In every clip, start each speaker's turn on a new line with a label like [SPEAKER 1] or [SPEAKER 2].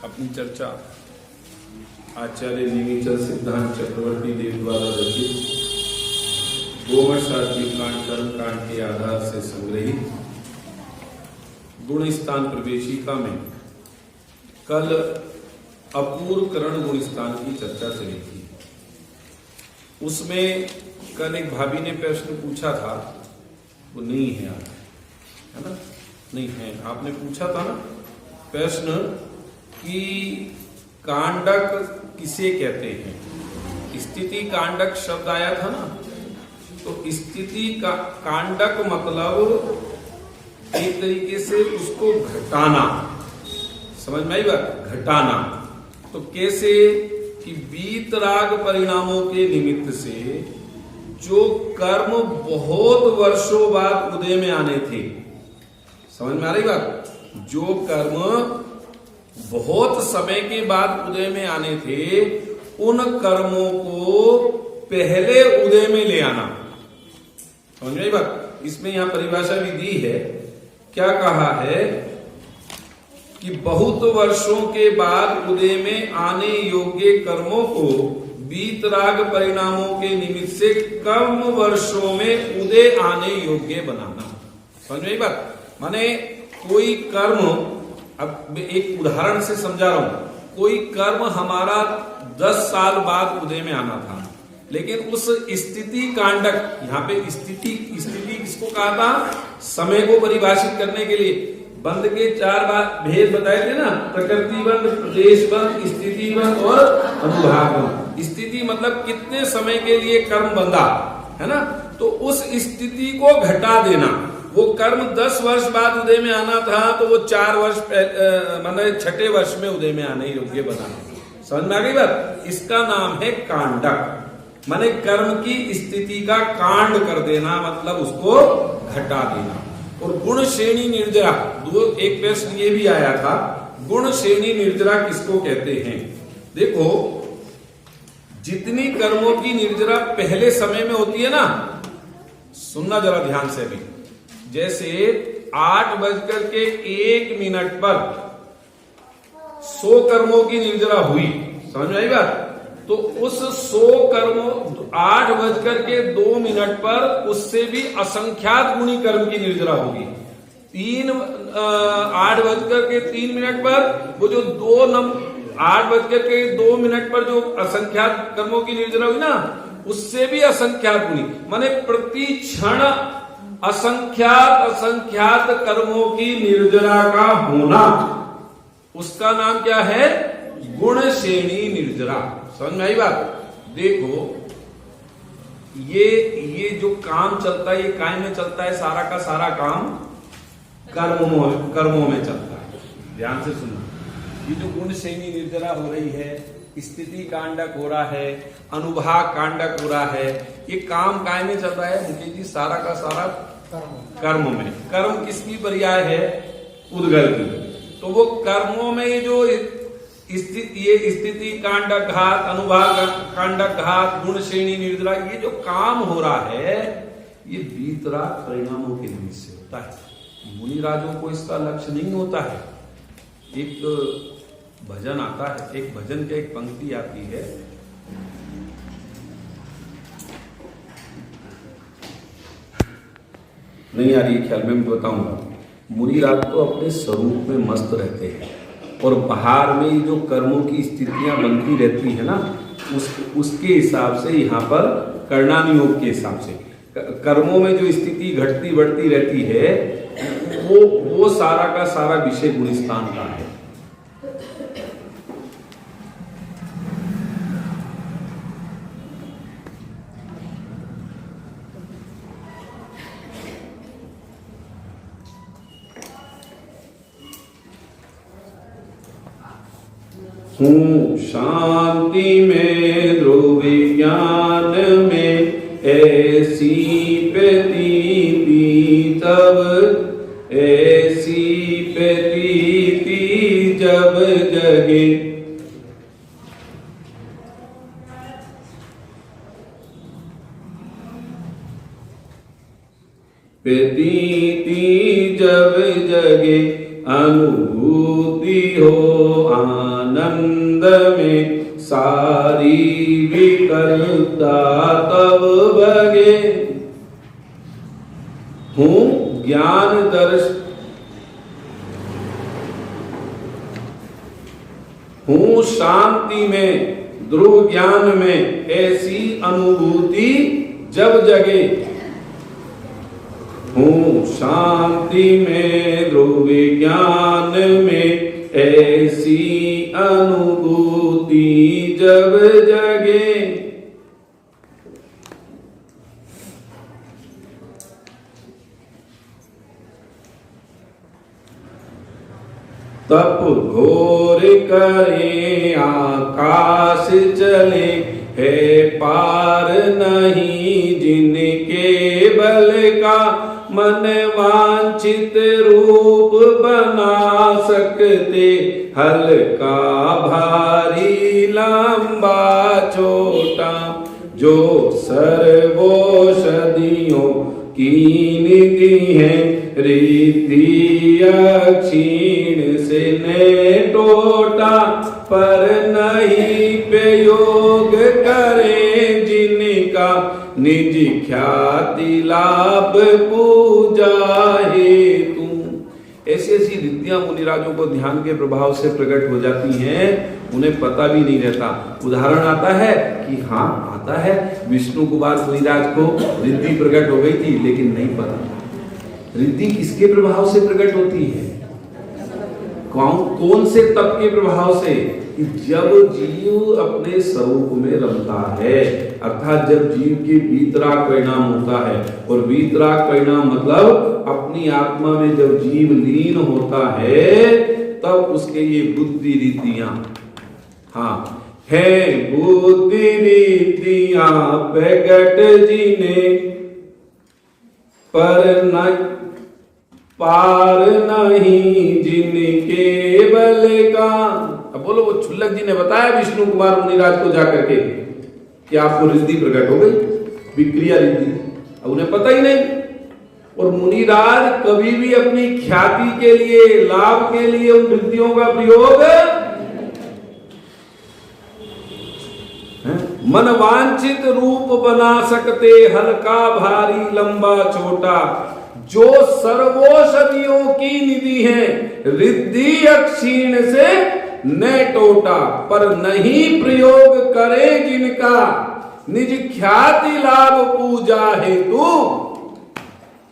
[SPEAKER 1] अपनी चर्चा आचार्य निमिचर सिद्धांत चक्रवर्ती देव द्वारा रचित गोमशास्त्री कांड कर्म कांड के आधार से संग्रहित गुण स्थान प्रवेशिका में कल अपूर्व करण गुण स्थान की चर्चा चली थी। उसमें कल एक भाभी ने प्रश्न पूछा था, वो नहीं है आज, है ना, नहीं है, आपने पूछा था ना प्रश्न कि कांडक किसे कहते हैं। स्थिति कांडक शब्द आया था ना, तो स्थिति का कांडक मतलब एक तरीके से उसको घटाना, समझ में आई बात, घटाना। तो कैसे कि वीतराग परिणामों के निमित्त से जो कर्म बहुत वर्षों बाद उदय में आने थे, समझ में आ रही बात, जो कर्म बहुत समय के बाद उदय में आने थे उन कर्मों को पहले उदय में ले आना, समझ में आई बात। इसमें यहां परिभाषा भी दी है, क्या कहा है कि बहुत वर्षों के बाद उदय में आने योग्य कर्मों को वीतराग परिणामों के निमित्त से कम वर्षों में उदय आने योग्य बनाना, समझ में आई बात। माने कोई कर्म, अब एक उदाहरण से समझा रहा हूं, कोई कर्म हमारा 10 साल बाद उदय में आना था, लेकिन उस स्थिति कांडक, यहाँ पे स्थिति किसको कहा था, समय को परिभाषित करने के लिए बंध के 4 बात भेद बताए थे ना, प्रकृति बंध, प्रदेश बंध, स्थिति बंध और अनुभाग बंध। स्थिति मतलब कितने समय के लिए कर्म बंधा, है ना, तो उस स्थिति को घटा देना। वो कर्म 10 वर्ष बाद उदय में आना था, तो वो 4 वर्ष मतलब 6ठे वर्ष में उदय में आने योग्य बनाना। समझ में आ गई बात। इसका नाम है कांडक, माने कर्म की स्थिति का कांड कर देना, मतलब उसको घटा देना। और गुण श्रेणी निर्जरा, एक प्रश्न ये भी आया था, गुण श्रेणी निर्जरा किसको कहते हैं। देखो, जितनी कर्मों की निर्जरा पहले समय में होती है ना, सुनना जरा ध्यान से भी, जैसे 8:01 पर 100 कर्मों की निर्जरा हुई, समझ में आई बात। तो उस 100 कर्मों 8:02 पर उससे भी असंख्यात गुणी कर्म की निर्जरा होगी। 8:03 पर वो जो 8:02 पर जो असंख्यात कर्मों की निर्जरा हुई ना, उससे भी असंख्यात गुणी, माने प्रति क्षण असंख्यात कर्मों की निर्जरा का होना, उसका नाम क्या है, गुण श्रेणी निर्जरा। समझ में आई बात। देखो, ये जो काम चलता है, ये काय में चलता है, सारा का सारा काम कर्मों में चलता है। ध्यान से सुनो, ये जो गुण श्रेणी निर्जरा हो रही है, स्थिति कांडक हो रहा है, अनुभाग कांडक हो रहा है, ये काम काय में चल रहा है मुकेश जी, सारा का सारा कर्म में। कर्म किसकी पर्याय है, उद्गल की। तो वो कर्मों में ये जो स्थिति कांडक घात, अनुभाग कांडक घात, गुण श्रेणी निर्जरा, ये जो काम हो रहा है, ये वीतराग परिणामों के निमित्त से होता है। मुनिराजों को इसका लक्ष्य नहीं होता है। एक भजन आता है, एक भजन की एक पंक्ति आती है, नहीं आ रही ख्याल में, मैं बताऊंगा। मुनिराज तो अपने स्वरूप में मस्त रहते हैं, और बाहर में जो कर्मों की स्थितियां बनती रहती है ना, उसके हिसाब से यहाँ पर कर्णानि योग के हिसाब से कर्मों में जो स्थिति घटती बढ़ती रहती है, वो सारा का सारा विषय गुणस्थान का है। हूँ शांति में ध्रुव ज्ञान में ऐसी प्रतीति, तब ऐसी प्रतीति जब जगे। प्रतीति जब जगे अनुभूति अनुभूति हो आनंद में सारी विकलता तब भगे। हूं ज्ञान दर्शन, हूं शांति में, ध्रुव ज्ञान में ऐसी अनुभूति जब जगे। हूं शांति में, ध्रुव ज्ञान में ऐसी अनुभूति जब जगे। तप घोर करे आकाश चले, है पार नहीं जिनके बल का। मन वांछित रूप बना सकते, हल्का भारी लंबा छोटा। जो सर्वौषधियों की निधि है, रीति अक्षीण से ने टोटा। पर नहीं प्रयोग करे जिनका, निज ख्याति लाभ पूजा हेतु। ऐसी ऐसी रिद्धियां मुनिराजों को ध्यान के प्रभाव से प्रकट हो जाती हैं, उन्हें पता भी नहीं रहता। उदाहरण आता है कि हाँ आता है, विष्णु कुमार मुनिराज को रिद्धि प्रकट हो गई थी, लेकिन नहीं पता रिद्धि किसके प्रभाव से प्रकट होती है, कौन से तप के प्रभाव से। जब जीव अपने स्वरूप में रमता है, अर्थात जब जीव के वीतराग परिणाम होता है, और वीतराग परिणाम मतलब अपनी आत्मा में जब जीव लीन होता है, तब उसके ये बुद्धि रीतियां, हाँ है बुद्धि रीतियां प्रगट जिने, पर न पार नहीं जिनके बल का। अब बोलो, वो छुल्लक जी ने बताया विष्णु कुमार मुनिराज को जाकर के कि आपको रिद्धि प्रकट हो गई, विक्रिया रिद्धि। अब उन्हें पता ही नहीं। और मुनिराज कभी भी अपनी ख्याति के लिए, लाभ के लिए उन रिद्धियों का प्रयोग मन वांछित रूप बना सकते, हल्का भारी लंबा छोटा। जो सर्वौषधियों की निधि है, रिद्धि अक्षीण से न टोटा। पर नहीं प्रयोग करे जिनका, निज ख्याति लाभ पूजा हेतु।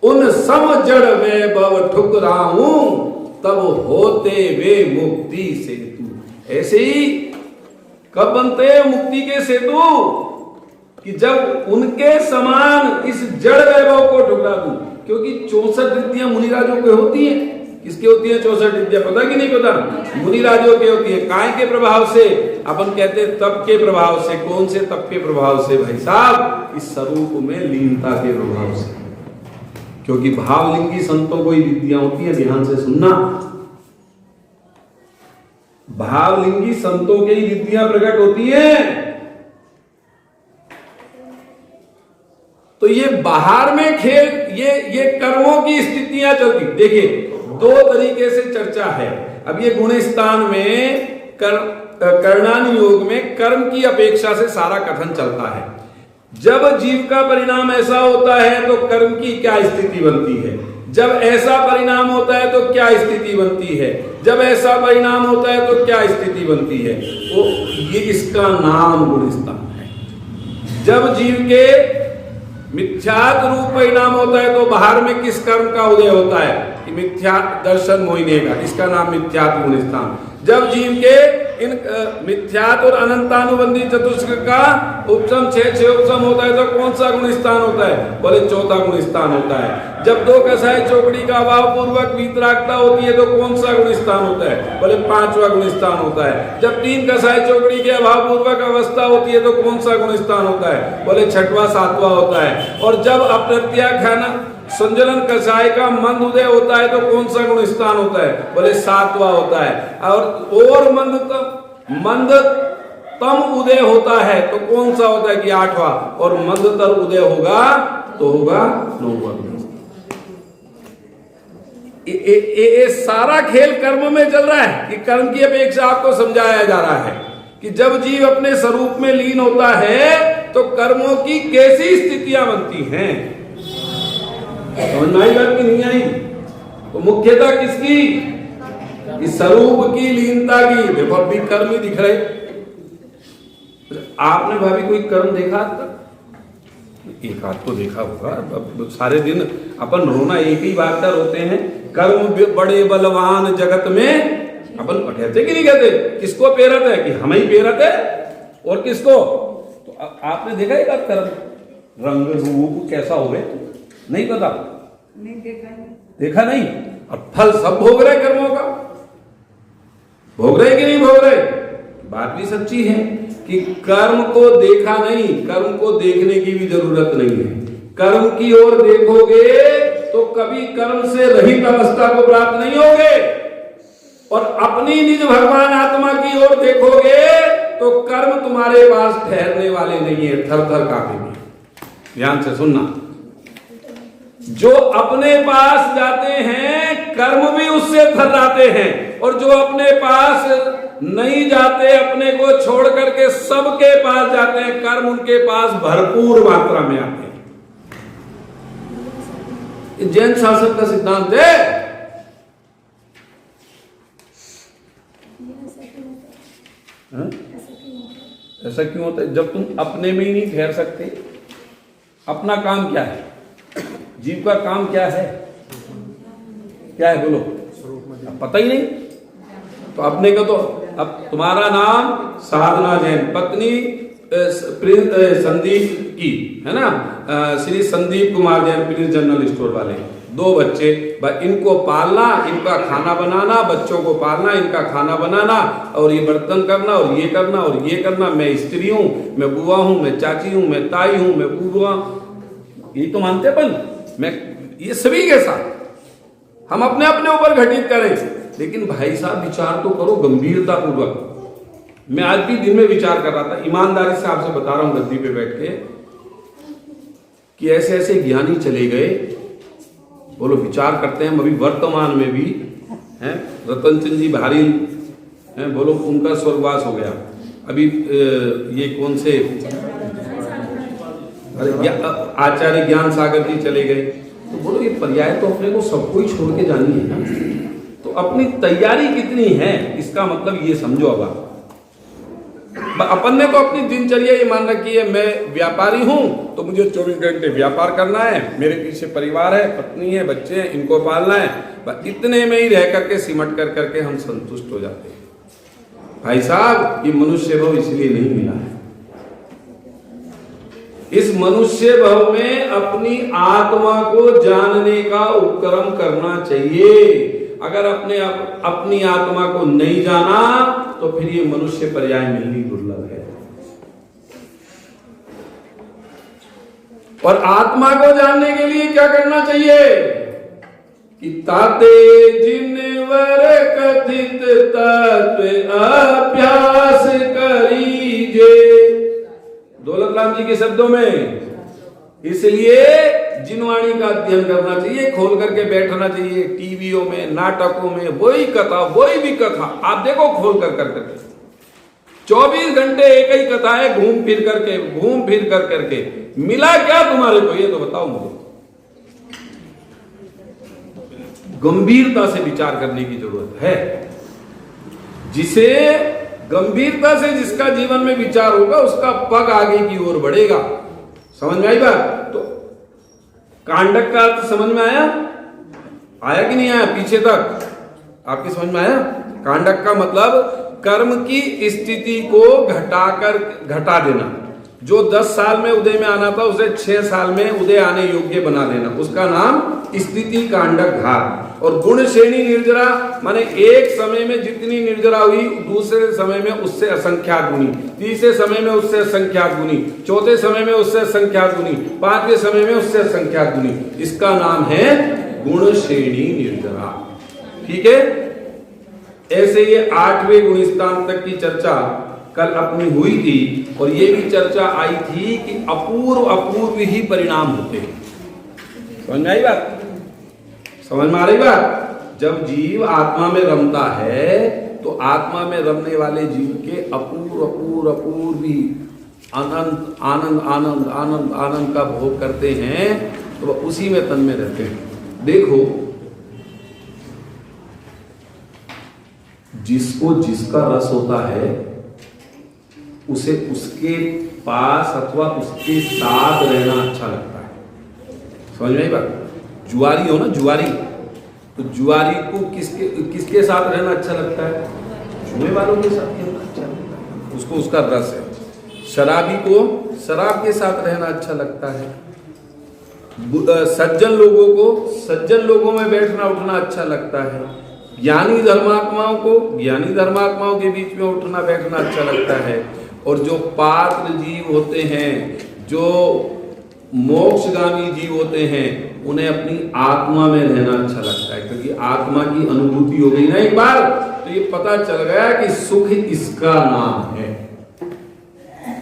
[SPEAKER 1] उन सम जड़ वैभव ठुकराऊं, तब होते वे मुक्ति सेतु। ऐसे ही कब बनते हैं मुक्ति के सेतु, कि जब उनके समान इस जड़ वैभव को ठुकरा दूं। क्योंकि 64 रिद्धियां मुनिराजों के होती हैं। किसके होती है 64 रिद्धियां, पता कि नहीं पता? मुनिराजों के होती है। काय के प्रभाव से? अपन कहते हैं तप के प्रभाव से। कौन से तप के प्रभाव से भाई साहब? इस स्वरूप में लीनता के प्रभाव से। क्योंकि भावलिंगी संतों को ही रिद्धियां होती है, ध्यान से सुनना। भावलिंगी संतों के ही रिद्धियां प्रकट होती है। तो ये बाहर में खेल, ये कर्मों की स्थितियां चलती। देखिए, दो तरीके से चर्चा है। अब ये गुण स्थान में कर्णानि योग में कर्म की अपेक्षा से सारा कथन चलता है। जब जीव का परिणाम ऐसा होता है तो कर्म की क्या स्थिति बनती है, जब ऐसा परिणाम होता है तो क्या स्थिति बनती है, जब ऐसा परिणाम होता है तो क्या स्थिति बनती है। तो ये इसका नाम गुण स्थान है। जब जीव के मिथ्यात्व रूप परिणाम होता है तो बाहर में किस कर्म का उदय होता है कि मिथ्या दर्शन मोहिनी का, इसका नाम मिथ्यात्व गुण स्थान। जब जीव के इन मिथ्यात्व और अनंतानुबंधी चतुष्क का उपसम 6 उपसम होता है तो कौन सा गुण स्थान होता है? बोले चौथा गुण स्थान होता है। जब 2 कसाय चौकड़ी का अभाव पूर्वक वीतरागता होती है तो कौन सा गुण स्थान होता है? बोले 5वां गुण स्थान होता है। जब 3 कसाय चौकड़ी के अभाव पूर्वक अवस्था होती है तो कौन सा गुण स्थान होता है? बोले 6वां 7वां होता है। और जब अप्रत्याख्यान संजलन कषाय का मंद उदय होता है तो कौन सा गुण स्थान होता है? बोले 7वां होता है। और मंदतम उदय होता है तो कौन सा होता है कि 8वां। और मंदतर उदय होगा तो होगा 9वां। ये सारा खेल कर्म में चल रहा है कि कर्म की अपेक्षा आपको समझाया जा रहा है कि जब जीव अपने स्वरूप में लीन होता है तो कर्मों की कैसी स्थितियां बनती हैं। समझ में आई बात की नहीं आई? तो मुख्यता किसकी? इस स्वरूप की लीनता की। देखो अभी कर्म ही दिख रहे। आपने भाभी कोई कर्म देखा आज तक? एक आध तो देखा होगा। अब सारे दिन अपन रोना एक ही बात का रोते हैं, कर्म बड़े बलवान जगत में। अपन कहते कि नहीं कहते? किसको पेरत है? कि हमें ही पेरत है। और किसको? तो आपने देखा एक आध कर्म रंग रूप कैसा हो गए? नहीं पता,
[SPEAKER 2] नहीं
[SPEAKER 1] देखा नहीं। और फल सब भोग रहे कर्मों का। भोग रहे कि नहीं भोग रहे? बात भी सच्ची है कि कर्म को देखा नहीं, कर्म को देखने की भी जरूरत नहीं है। कर्म की ओर देखोगे तो कभी कर्म से रहित अवस्था को प्राप्त नहीं होगे, और अपनी निज भगवान आत्मा की ओर देखोगे तो कर्म तुम्हारे पास ठहरने वाले नहीं है, थर थर कांपेंगे। ध्यान से सुनना, जो अपने पास जाते हैं कर्म भी उससे थर्राते हैं, और जो अपने पास नहीं जाते, अपने को छोड़ करके सबके पास जाते हैं, कर्म उनके पास भरपूर मात्रा में आते हैं। जैन शासन का सिद्धांत है। ऐसा क्यों होता है? जब तुम अपने में ही नहीं ठहर सकते। अपना काम क्या है? जीव का काम क्या है? क्या है बोलो? अब पता ही नहीं तो अपने का तो। अब तुम्हारा नाम साधना जैन, पत्नी संदीप की है ना, Shri Sandeep Kumar Jain, Prince general store वाले। 2 बच्चे, इनको पालना, इनका खाना बनाना, बच्चों को पालना, इनका खाना बनाना, और ये बर्तन करना, और ये करना, और ये करना। मैं स्त्री हूं, मैं बुआ हूं, मैं चाची हूं, मैं ताई हूं, मैं बुआ। ये तो मानते अपन। मैं ये सभी के साथ हम अपने अपने ऊपर घटित करें, लेकिन भाई साहब विचार तो करो गंभीरता पूर्वक। मैं आज भी दिन में विचार कर रहा था, ईमानदारी से आपसे बता रहा हूं गद्दी पे बैठ के, कि ऐसे ऐसे ज्ञानी चले गए। बोलो विचार करते हैं हम अभी वर्तमान में भी हैं। रतन चंद जी भारी हैं, बोलो उनका स्वर्गवास हो गया। अभी ये कौन से आचार्य ज्ञान सागर जी चले गए। तो बोलो ये पर्याय तो अपने को सबको ही छोड़ के जानी है ना। तो अपनी तैयारी कितनी है इसका मतलब ये समझो। अब अपन ने तो अपनी दिनचर्या ये मान रखी है, मैं व्यापारी हूं तो मुझे 24 घंटे व्यापार करना है, मेरे पीछे परिवार है, पत्नी है, बच्चे हैं, इनको पालना है। इतने में ही रह करके सिमट कर करके हम संतुष्ट हो जाते हैं। भाई साहब ये मनुष्य भव इसलिए नहीं मिला है। इस मनुष्य भव में अपनी आत्मा को जानने का उपक्रम करना चाहिए। अगर अपनी आत्मा को नहीं जाना तो फिर ये मनुष्य पर्याय मिलनी दुर्लभ है। और आत्मा को जानने के लिए क्या करना चाहिए? कि ताते जिनवर कथित तत्व अभ्यास करीजे। दौलत राम जी के शब्दों में, इसलिए जिनवाणी का अध्ययन करना चाहिए, खोल करके बैठना चाहिए। टीवियों में, नाटकों में वही कथा, वही भी कथा आप देखो खोल कर करके 24 घंटे एक ही कथा है, घूम फिर कर करके मिला क्या तुम्हारे को? ये तो बताओ मुझे। गंभीरता से विचार करने की जरूरत है। जिसे गंभीरता से जिसका जीवन में विचार होगा उसका पग आगे की ओर बढ़ेगा। समझ में आई बात? तो कांडक का अर्थ समझ में आया कि नहीं आया? पीछे तक आपकी समझ में आया? कांडक का मतलब कर्म की स्थिति को घटा देना। जो 10 साल में उदय में आना था उसे 6 साल में उदय आने योग्य बना देना, उसका नाम स्थिति कांडक घात। और गुण श्रेणी निर्जरा माने एक समय में जितनी निर्जरा हुई दूसरे समय में उससे असंख्यात गुनी, तीसरे समय में उससे असंख्यात गुनी, चौथे समय में उससे असंख्यात गुनी, 5वें समय में उससे असंख्यात गुनी। इसका नाम है गुण श्रेणी निर्जरा। ठीक है, ऐसे ये 8वें गुणस्थान तक की चर्चा कल अपनी हुई थी, और ये भी चर्चा आई थी कि अपूर्व ही परिणाम होते हैं। समझ में आई बात? समझ में आ रही बात? जब जीव आत्मा में रमता है तो आत्मा में रमने वाले जीव के अपूर्व भी आनंद आनंद आनंद आनंद आनंद का भोग करते हैं, तो वह उसी में तन में रहते हैं। देखो, जिसको जिसका रस होता है उसे उसके पास अथवा उसके साथ रहना अच्छा लगता है। समझ में आई बात? जुआरी हो ना, जुआरी, तो जुआरी को किसके साथ रहना अच्छा लगता है? जुए वालों के साथ रहना अच्छा लगता है, उसको उसका रस है। शराबी को शराब के साथ रहना अच्छा लगता है। सज्जन लोगों को सज्जन लोगों में बैठना उठना अच्छा लगता है। ज्ञानी धर्मात्माओं को ज्ञानी धर्मात्माओं के बीच में उठना बैठना अच्छा लगता है। और जो पात्र जीव होते हैं, जो मोक्षगामी जीव होते हैं, उन्हें अपनी आत्मा में रहना अच्छा लगता है, क्योंकि आत्मा की अनुभूति हो गई ना एक बार, तो ये पता चल गया कि सुख इसका नाम है।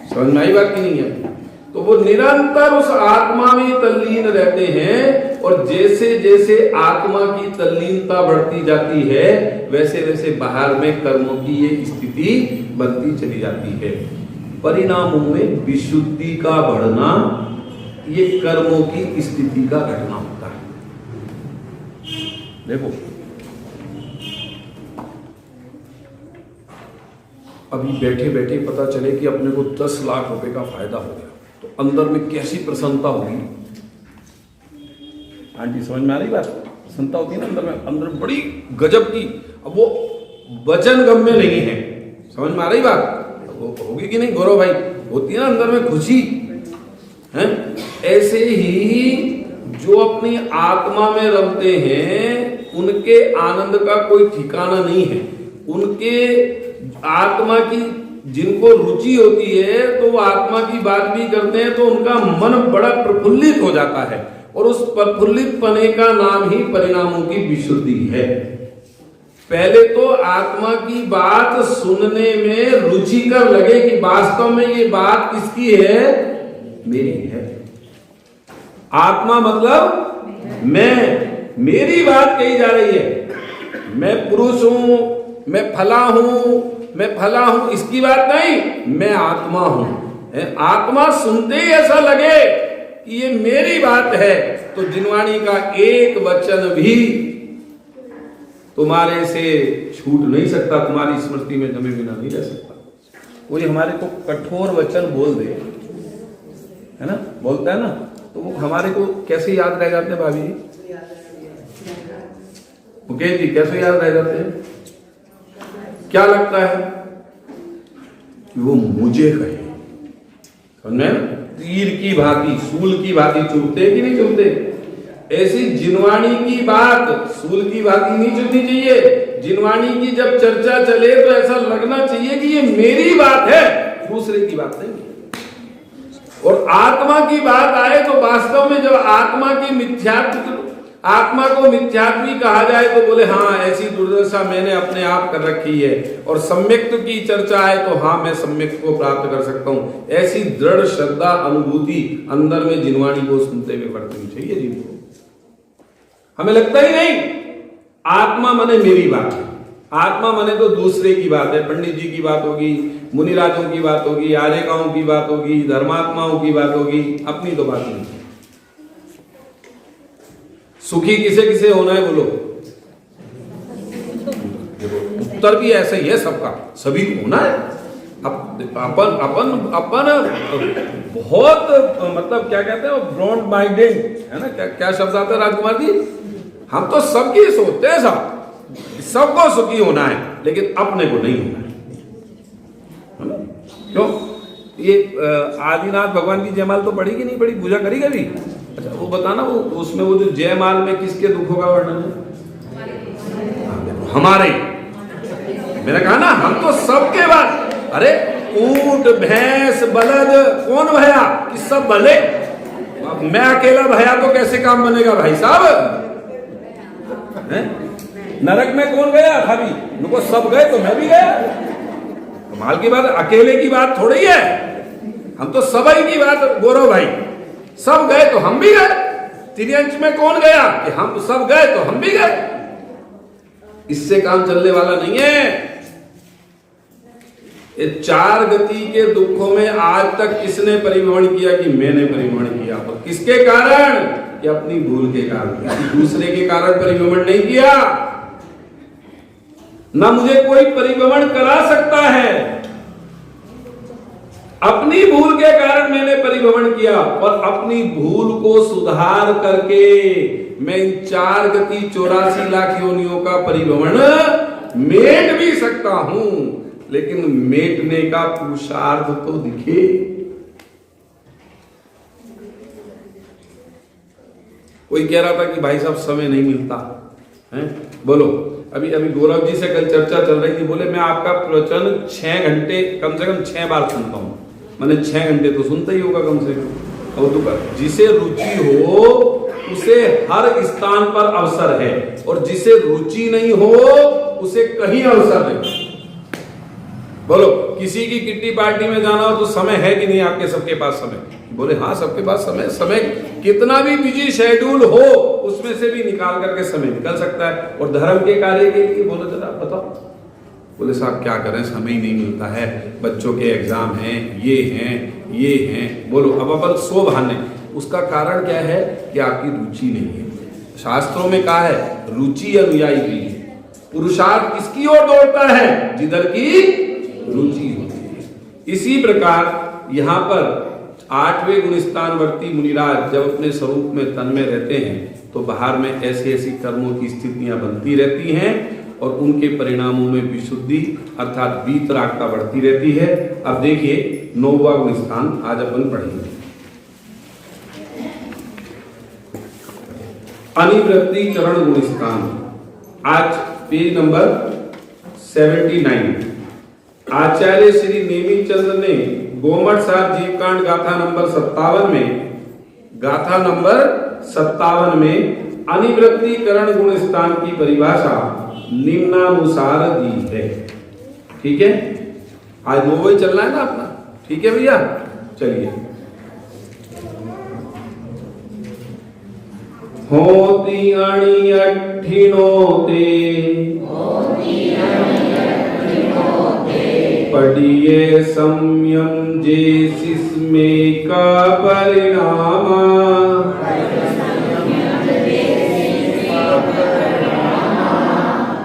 [SPEAKER 1] समझ में आई बात की नहीं है? तो वो निरंतर उस आत्मा में तल्लीन रहते हैं, और जैसे जैसे आत्मा की तल्लीनता बढ़ती जाती है वैसे वैसे बाहर में कर्मों की ये स्थिति बनती चली जाती है। परिणामों में विशुद्धि का बढ़ना ये कर्मों की स्थिति का घटना होता है। देखो, अभी बैठे बैठे पता चले कि अपने को 10 लाख रुपए का फायदा हो गया, तो अंदर में कैसी प्रसन्नता होगी। हाँ जी, समझ में आ रही बात? प्रसन्नता होती है ना अंदर में, अंदर बड़ी गजब की। अब वो वचन गम्य नहीं है। समझ में आ रही बात? वो होगी कि नहीं गौरव भाई? होती है ना अंदर में खुशी है। ऐसे ही जो अपनी आत्मा में रमते हैं उनके आनंद का कोई ठिकाना नहीं है। उनके आत्मा की जिनको रुचि होती है तो वो आत्मा की बात भी करते हैं, तो उनका मन बड़ा प्रफुल्लित हो जाता है, और उस प्रफुल्लित पने का नाम ही परिणामों की विशुद्धि है। पहले तो आत्मा की बात सुनने में रुचिकर लगे कि वास्तव में ये बात किसकी है? मेरी है। आत्मा मतलब मैं, मेरी बात कही जा रही है। मैं पुरुष हूं, मैं फला हूं, इसकी बात नहीं, मैं आत्मा हूं। आत्मा सुनते ही ऐसा लगे कि ये मेरी बात है, तो जिनवाणी का एक वचन भी तुम्हारे से छूट नहीं सकता, तुम्हारी स्मृति में जमे बिना नहीं रह सकता। कोई हमारे को कठोर वचन बोल दे, है ना, बोलता है ना, तो वो हमारे को कैसे याद रह जाते हैं? भाभी जी, मुकेश जी, कैसे याद रह जाते हैं? क्या लगता है कि वो मुझे कहे? समझे? तीर की भांति, सूल की भांति चुभते कि नहीं चुभते? ऐसी जिनवाणी की बात सूल की भांति नहीं चुभनी चाहिए। जिनवाणी की जब चर्चा चले तो ऐसा लगना चाहिए कि ये मेरी बात है, दूसरे की बात नहीं। और आत्मा की बात आए तो वास्तव में जब आत्मा की मिथ्यात्व, आत्मा को मिथ्यात्वी कहा जाए तो बोले हाँ, ऐसी दुर्दशा मैंने अपने आप कर रखी है। और सम्यक्त्व की चर्चा आए तो हाँ, मैं सम्यक्त्व को प्राप्त कर सकता हूं। ऐसी दृढ़ श्रद्धा अनुभूति अंदर में जिनवाणी को सुनते हुए बढ़नी चाहिए जिनको। हमें लगता ही नहीं आत्मा मने मेरी बात है, आत्मा मने तो दूसरे की बात है। पंडित जी की बात होगी, मुनिराजों की बात होगी, आर्यकाओं की बात होगी, धर्मात्माओं की बात होगी, अपनी तो बात नहीं। सुखी किसे किसे होना है बोलो? उत्तर भी ऐसा ही है सबका, सभी को होना है। अपन अपन अपन बहुत मतलब क्या कहते हैं, ब्रॉड माइंडेड है ना, क्या शब्द आता है राजकुमार जी? हम तो सबकी सोचते हैं, सबको सुखी होना है, लेकिन अपने को नहीं होना है। क्यों? ये आदिनाथ भगवान की जयमाल तो पढ़ी कि नहीं पढ़ी? पूजा करी कभी? अच्छा, वो बताना, वो उसमें वो जो जयमाल में किसके दुखों का वर्णन है? हमारे। मैंने कहा ना, हम तो सबके बाद, अरे ऊंट भैंस बलद कौन भया कि सब भले? मैं अकेला भया तो कैसे काम बनेगा भाई साहब? नरक में कौन गया? खाली उनको सब गए तो मैं भी गया। कमाल की बात, अकेले की बात थोड़ी है, हम तो सभी की बात। गौरव भाई, सब गए तो हम भी गए। त्रियंश में कौन गया कि हम सब गए तो हम भी गए। इससे काम चलने वाला नहीं है। ये 4 गति के दुखों में आज तक किसने परिभ्रमण किया? कि मैंने परिभ्रमण किया। और किसके कारण? कि अपनी भूल के कारण। दूसरे के कारण परिभ्रमण नहीं किया। ना मुझे कोई परिभ्रमण करा सकता है। अपनी भूल के कारण मैंने परिभ्रमण किया और अपनी भूल को सुधार करके मैं इन 4 गति 84 लाख योनियों का परिभ्रमण मेट भी सकता हूं। लेकिन मेटने का पुरुषार्थ तो दिखे। कोई कह रहा था कि भाई साहब समय नहीं मिलता है। बोलो, अभी गौरव जी से कल चर्चा चल रही थी। बोले मैं आपका प्रवचन 6 घंटे कम से कम 6 बार सुनता हूं। मैंने 6 घंटे तो सुनता ही होगा कम से कम। और तो जिसे रुचि हो उसे हर स्थान पर अवसर है, और जिसे रुचि नहीं हो उसे कहीं अवसर नहीं। बोलो, किसी की किट्टी पार्टी में जाना हो तो समय है कि नहीं आपके सबके पास समय? बोले हाँ, सबके पास समय। समय कितना भी बिजी शेड्यूल हो उसमें से भी निकाल करके समय निकल सकता है। और धर्म के कार्य के लिए बोलो जरा बताओ। बोले साहब क्या करें, समय ही नहीं मिलता है, बच्चों के एग्जाम हैं, ये हैं। बोलो, अब अपन 100 बहाने। उसका कारण क्या है? कि आपकी रुचि नहीं है। शास्त्रों में कहा है रुचि अनुयायी भी है। पुरुषार्थ किसकी ओर दौड़ता है? जिधर की रुचि होती है। इसी प्रकार यहां पर 8वें गुणस्थानवर्ती मुनिराज जब अपने स्वरूप में तन में रहते हैं तो बाहर में ऐसी ऐसी कर्मों की स्थितियां बनती रहती हैं और उनके परिणामों में विशुद्धि अर्थात वीतरागता बढ़ती रहती है। अब देखिए 9वां गुणस्थान आज अपन पढ़ेंगे। अनिवृत्ति चरण गुणस्थान। आज पेज नंबर 79। आचार्य श्री नेमीचंद ने गोमटसार जीवकांड गाथा नंबर 57 में अनिवृत्तिकरण गुण स्थान की परिभाषा निम्नानुसार दी है। ठीक है, आज 9 बजे चलना है ना अपना। ठीक है भैया, चलिए। होती अणी अठिनोते पढ़िए संयम जिसमें का परिणाम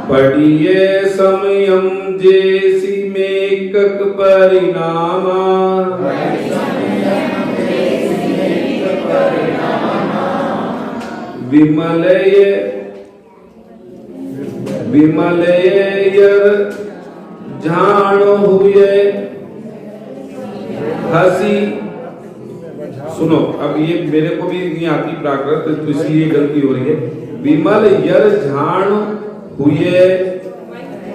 [SPEAKER 1] पढ़िए संयम जैसी में कक परिणाम विमलय जान हुए हंसी। सुनो, अब ये मेरे को भी नहीं आती प्राकृत तो इसलिए गलती हो रही है। विमल यर झाण हुए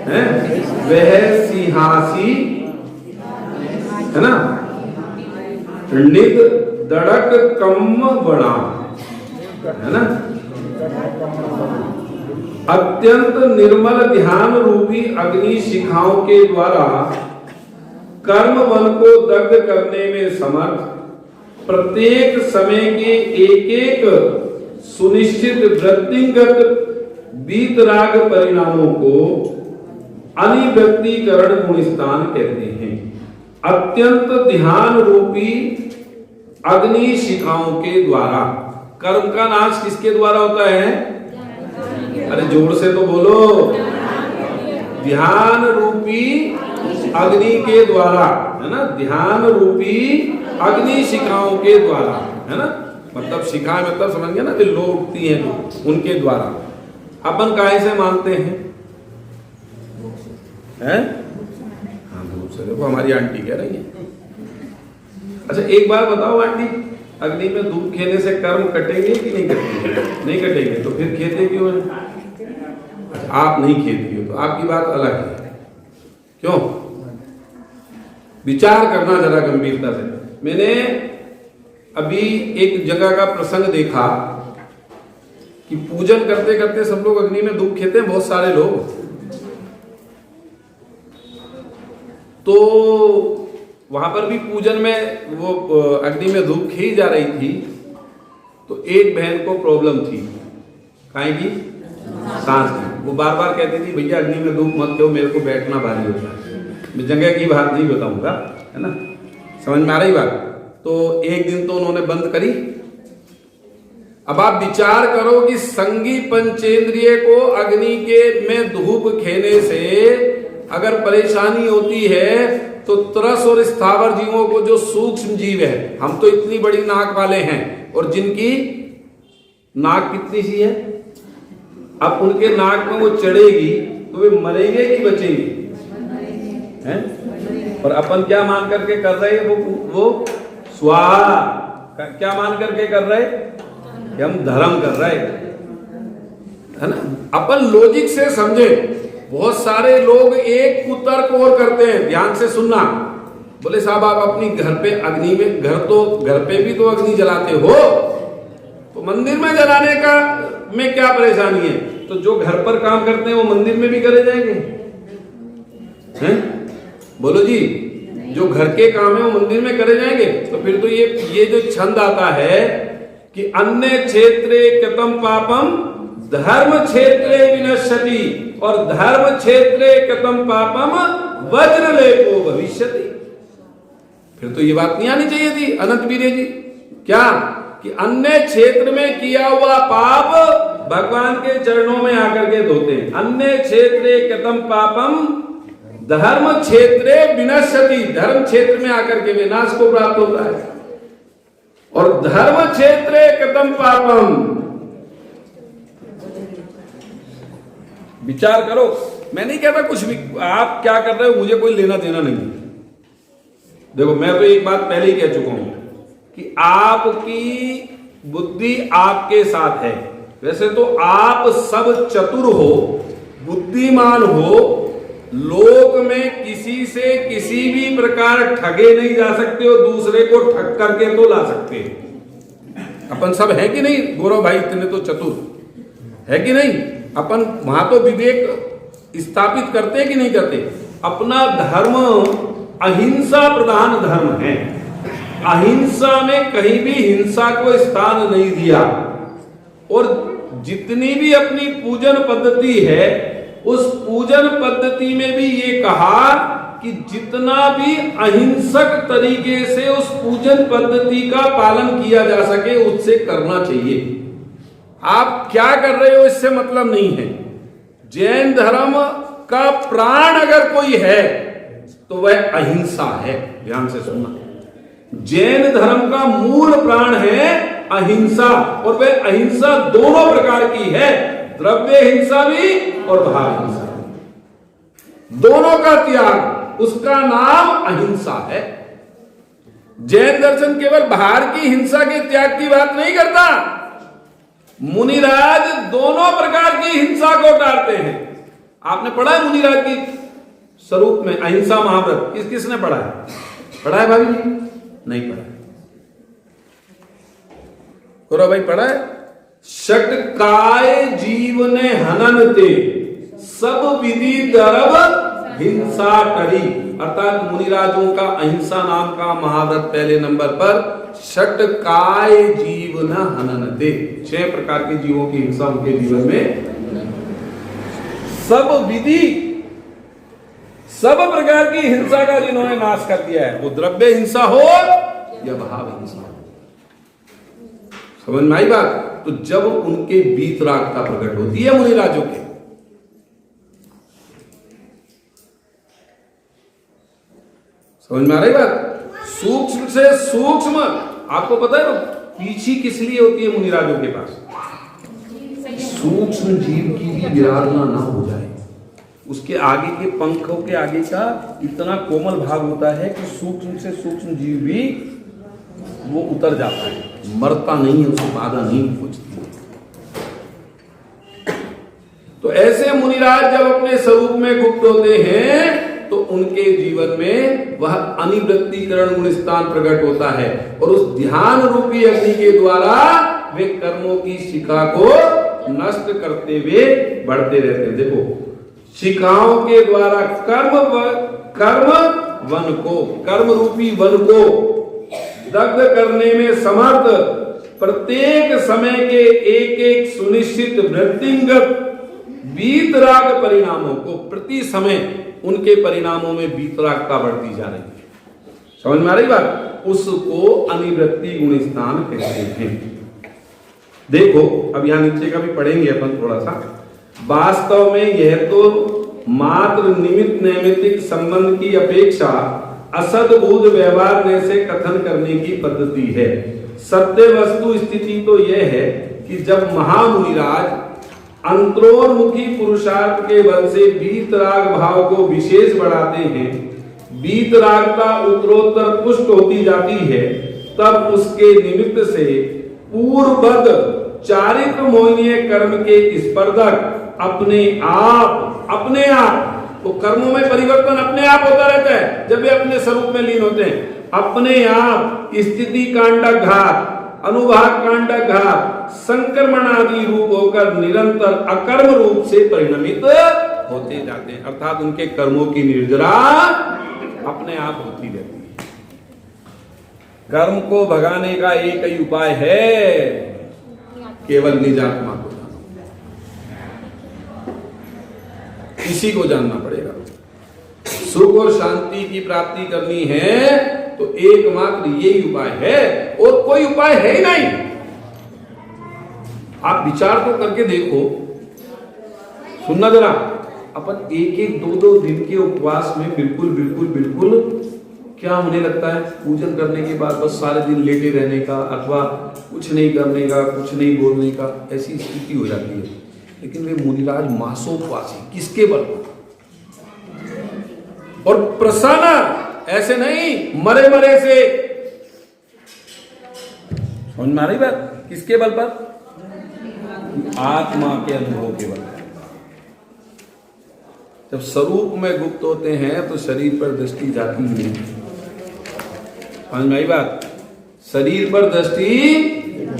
[SPEAKER 1] हैं वह सिंहासी है ना, निद दड़क कम बना है ना। अत्यंत निर्मल ध्यान रूपी अग्नि शिखाओं के द्वारा कर्म वन को दग्ध करने में समर्थ, प्रत्येक समय के एक सुनिश्चित वृत्तिगत वीतराग परिणामों को अनिवृत्तिकरण गुणस्थान कहते हैं। अत्यंत ध्यान रूपी अग्नि शिखाओं के द्वारा। कर्म का नाश किसके द्वारा होता है? अरे जोर से तो बोलो। ध्यान रूपी अग्नि के द्वारा है ना। ध्यान रूपी अग्नि शिखाओं के द्वारा है ना। मतलब शिखा मतलब समझ गए ना, जो लो उठती हैं उनके द्वारा। अपन काहे से मानते हैं? हाँ, धूप से। देखो हमारी आंटी कह रही है। अच्छा एक बात बताओ आंटी, अग्नि में धूप खेने से कर्म कटेंगे कि नहीं कटेंगे? नहीं कटेंगे, तो फिर खेते क्यों है? आप नहीं खेती हो तो आपकी बात अलग है। क्यों? विचार करना जरा गंभीरता से। मैंने अभी एक जगह का प्रसंग देखा कि पूजन करते करते सब लोग अग्नि में धूप खेते हैं, बहुत सारे लोग। तो वहां पर भी पूजन में वो अग्नि में धूप खी जा रही थी। तो एक बहन को प्रॉब्लम थी, काहे की? सांस की। वो बार बार कहती थी भैया अग्नि में धूप मत दो, मेरे को बैठना भारी होता है। मैं जगह की बात नहीं बताऊंगा, है ना, समझ में आ रही बात। तो एक दिन तो उन्होंने बंद करी। अब आप विचार करो कि संगी पंचेंद्रिय को अग्नि के में धूप खेने से अगर परेशानी होती है तो तरस और स्थावर जीवों को, जो सूक्ष्म जीव है, हम तो इतनी बड़ी नाक वाले हैं और जिनकी नाक कितनी सी है, अब उनके नाक में वो चढ़ेगी तो वे मरेंगे कि बचेंगे, हैं? और अपन क्या मान करके कर रहे हैं, वो स्वाहा क्या मान करके कर रहे कि हम धर्म कर रहे, है ना। अपन लॉजिक से समझे। बहुत सारे लोग एक कुतर्क और करते हैं, ध्यान से सुनना। बोले साहब आप अपनी घर पे अग्नि में, घर पे भी तो अग्नि जलाते हो, तो मंदिर में जलाने का में क्या परेशानी है? तो जो घर पर काम करते हैं वो मंदिर में भी करे जाएंगे, हैं? बोलो जी, जो घर के काम है वो मंदिर में करे जाएंगे। तो फिर तो ये जो छंद आता है कि अन्य क्षेत्रे कृतं पापम धर्म क्षेत्रे विनश्यति और धर्म क्षेत्रे कृतं पापम वज्रलेपो भविष्यति, फिर तो ये बात नहीं आनी चाहिए थी अनंत वीर्य जी। क्या कि अन्य क्षेत्र में किया हुआ पाप भगवान के चरणों में आकर के धोते हैं। अन्य क्षेत्रे कृतं पापम धर्म क्षेत्रे विनश्यति, धर्म क्षेत्र में आकर के विनाश को प्राप्त होता है। और धर्म क्षेत्रे कृतं पापम, विचार करो। मैं नहीं कहता कुछ भी, आप क्या कर रहे हो मुझे कोई लेना देना नहीं। देखो मैं तो एक बात पहले ही कह चुका हूं कि आपकी बुद्धि आपके साथ है। वैसे तो आप सब चतुर हो, बुद्धिमान हो, लोक में किसी से किसी भी प्रकार ठगे नहीं जा सकते हो, दूसरे को ठग करके तो ला सकते हैं। अपन सब है कि नहीं गौरव भाई, इतने तो चतुर है कि नहीं? अपन वहां तो विवेक स्थापित करते कि नहीं करते? अपना धर्म अहिंसा प्रधान धर्म है। अहिंसा में कहीं भी हिंसा को स्थान नहीं दिया। और जितनी भी अपनी पूजन पद्धति है, उस पूजन पद्धति में भी ये कहा कि जितना भी अहिंसक तरीके से उस पूजन पद्धति का पालन किया जा सके उससे करना चाहिए। आप क्या कर रहे हो इससे मतलब नहीं है। जैन धर्म का प्राण अगर कोई है तो वह अहिंसा है, ध्यान से सुनना। जैन धर्म का मूल प्राण है अहिंसा, और वह अहिंसा दोनों प्रकार की है, द्रव्य हिंसा भी और भाव हिंसा, दोनों का त्याग, उसका नाम अहिंसा है। जैन दर्शन केवल बाहर की हिंसा के त्याग की बात नहीं करता, मुनिराज दोनों प्रकार की हिंसा को टालते हैं। आपने पढ़ा है मुनिराज की स्वरूप में अहिंसा महाव्रत? किसने पढ़ा है? पढ़ा है भाभी जी? नहीं पढ़ा। गौरव भाई पढ़ा है? षटकाय जीवने हननते सब विधि दरब हिंसा करी, अर्थात मुनिराजों का अहिंसा नाम का महाव्रत पहले नंबर पर षटकाय जीवन हननते, 6 प्रकार के जीवों की हिंसा उनके जीवन में। सब विधि, सब प्रकार की हिंसा का जिन्होंने नाश कर दिया है, वो द्रव्य हिंसा हो या भाव हिंसा हो। समझ में आई बात? तो जब उनके वीतरागता प्रकट होती है मुनिराजों के, समझ में आ रही बात? सूक्ष्म से सूक्ष्म, आपको पता है पीछी किस लिए होती है मुनिराजों के पास? सूक्ष्म जीव की भी विराधना ना हो जाए। उसके आगे के पंखों के आगे का इतना कोमल भाग होता है कि सूक्ष्म से सूक्ष्म जीव भी वो उतर जाता है, मरता नहीं है, उसको बाधा नहीं पहुंचती। तो ऐसे मुनिराज जब अपने स्वरूप में गुप्त होते हैं तो उनके जीवन में वह अनिवृत्तिकरण गुण स्थान प्रकट होता है, और उस ध्यान रूपी अग्नि के द्वारा वे कर्मों की शिखा को नष्ट करते हुए बढ़ते रहते हैं। देखो, शिखाओं के द्वारा कर्म रूपी वन को दग्ध करने में समर्थ प्रत्येक समय के एक एक सुनिश्चित वृत्तिगत वीतराग परिणामों को, प्रति समय उनके परिणामों में वीतरागता बढ़ती जा रही है। समझ में आ रही बात? उसको अनिवृत्ति गुण स्थान कहते हैं। देखो अब यहां नीचे का भी पढ़ेंगे अपन थोड़ा सा। वास्तव में यह तो मात्र निमित्त नैमित्तिक संबंध की अपेक्षा असद्बुद्ध व्यवहार जैसे कथन करने की पद्धति है। सत्य वस्तु स्थिति तो यह है कि जब महामुनिराज अंतरोन्मुखी पुरुषार्थ के बल से वीतराग भाव को विशेष बढ़ाते हैं, वीतरागता उत्तरोत्तर पुष्ट होती जाती है, तब उसके निमित्त से पूर्ववद चारित्र मोहिनीय कर्म के स्पर्धक अपने आप तो कर्मों में परिवर्तन अपने आप होता रहता है जब वे अपने स्वरूप में लीन होते हैं। अपने आप स्थिति कांडक घात, अनुभाग कांडक घात, संक्रमण आदि रूप होकर निरंतर अकर्म रूप से परिणमित होते जाते हैं। अर्थात उनके कर्मों की निर्जरा अपने आप होती रहती है। कर्म को भगाने का एक ही उपाय है, केवल निजात्मा को इसी को जानना पड़ेगा। सुख और शांति की प्राप्ति करनी है तो एकमात्र यही उपाय है, और कोई उपाय है ही नहीं। आप विचार तो करके देखो, सुनना जरा, अपन एक एक दो दिन के उपवास में बिल्कुल क्या होने लगता है? पूजन करने के बाद बस सारे दिन लेटे रहने का, अथवा कुछ नहीं करने का, कुछ नहीं बोलने का, ऐसी स्थिति हो जाती है। लेकिन वे मुनिराज मासोपवासी, किसके बल पर? और प्रसन्न ऐसे नहीं मरे से। समझ में आ रही बात? किसके बल पर? आत्मा के अनुभव के बल पर। जब स्वरूप में गुप्त होते हैं तो शरीर पर दृष्टि जाती नहीं। समझ में आई बात? शरीर पर दृष्टि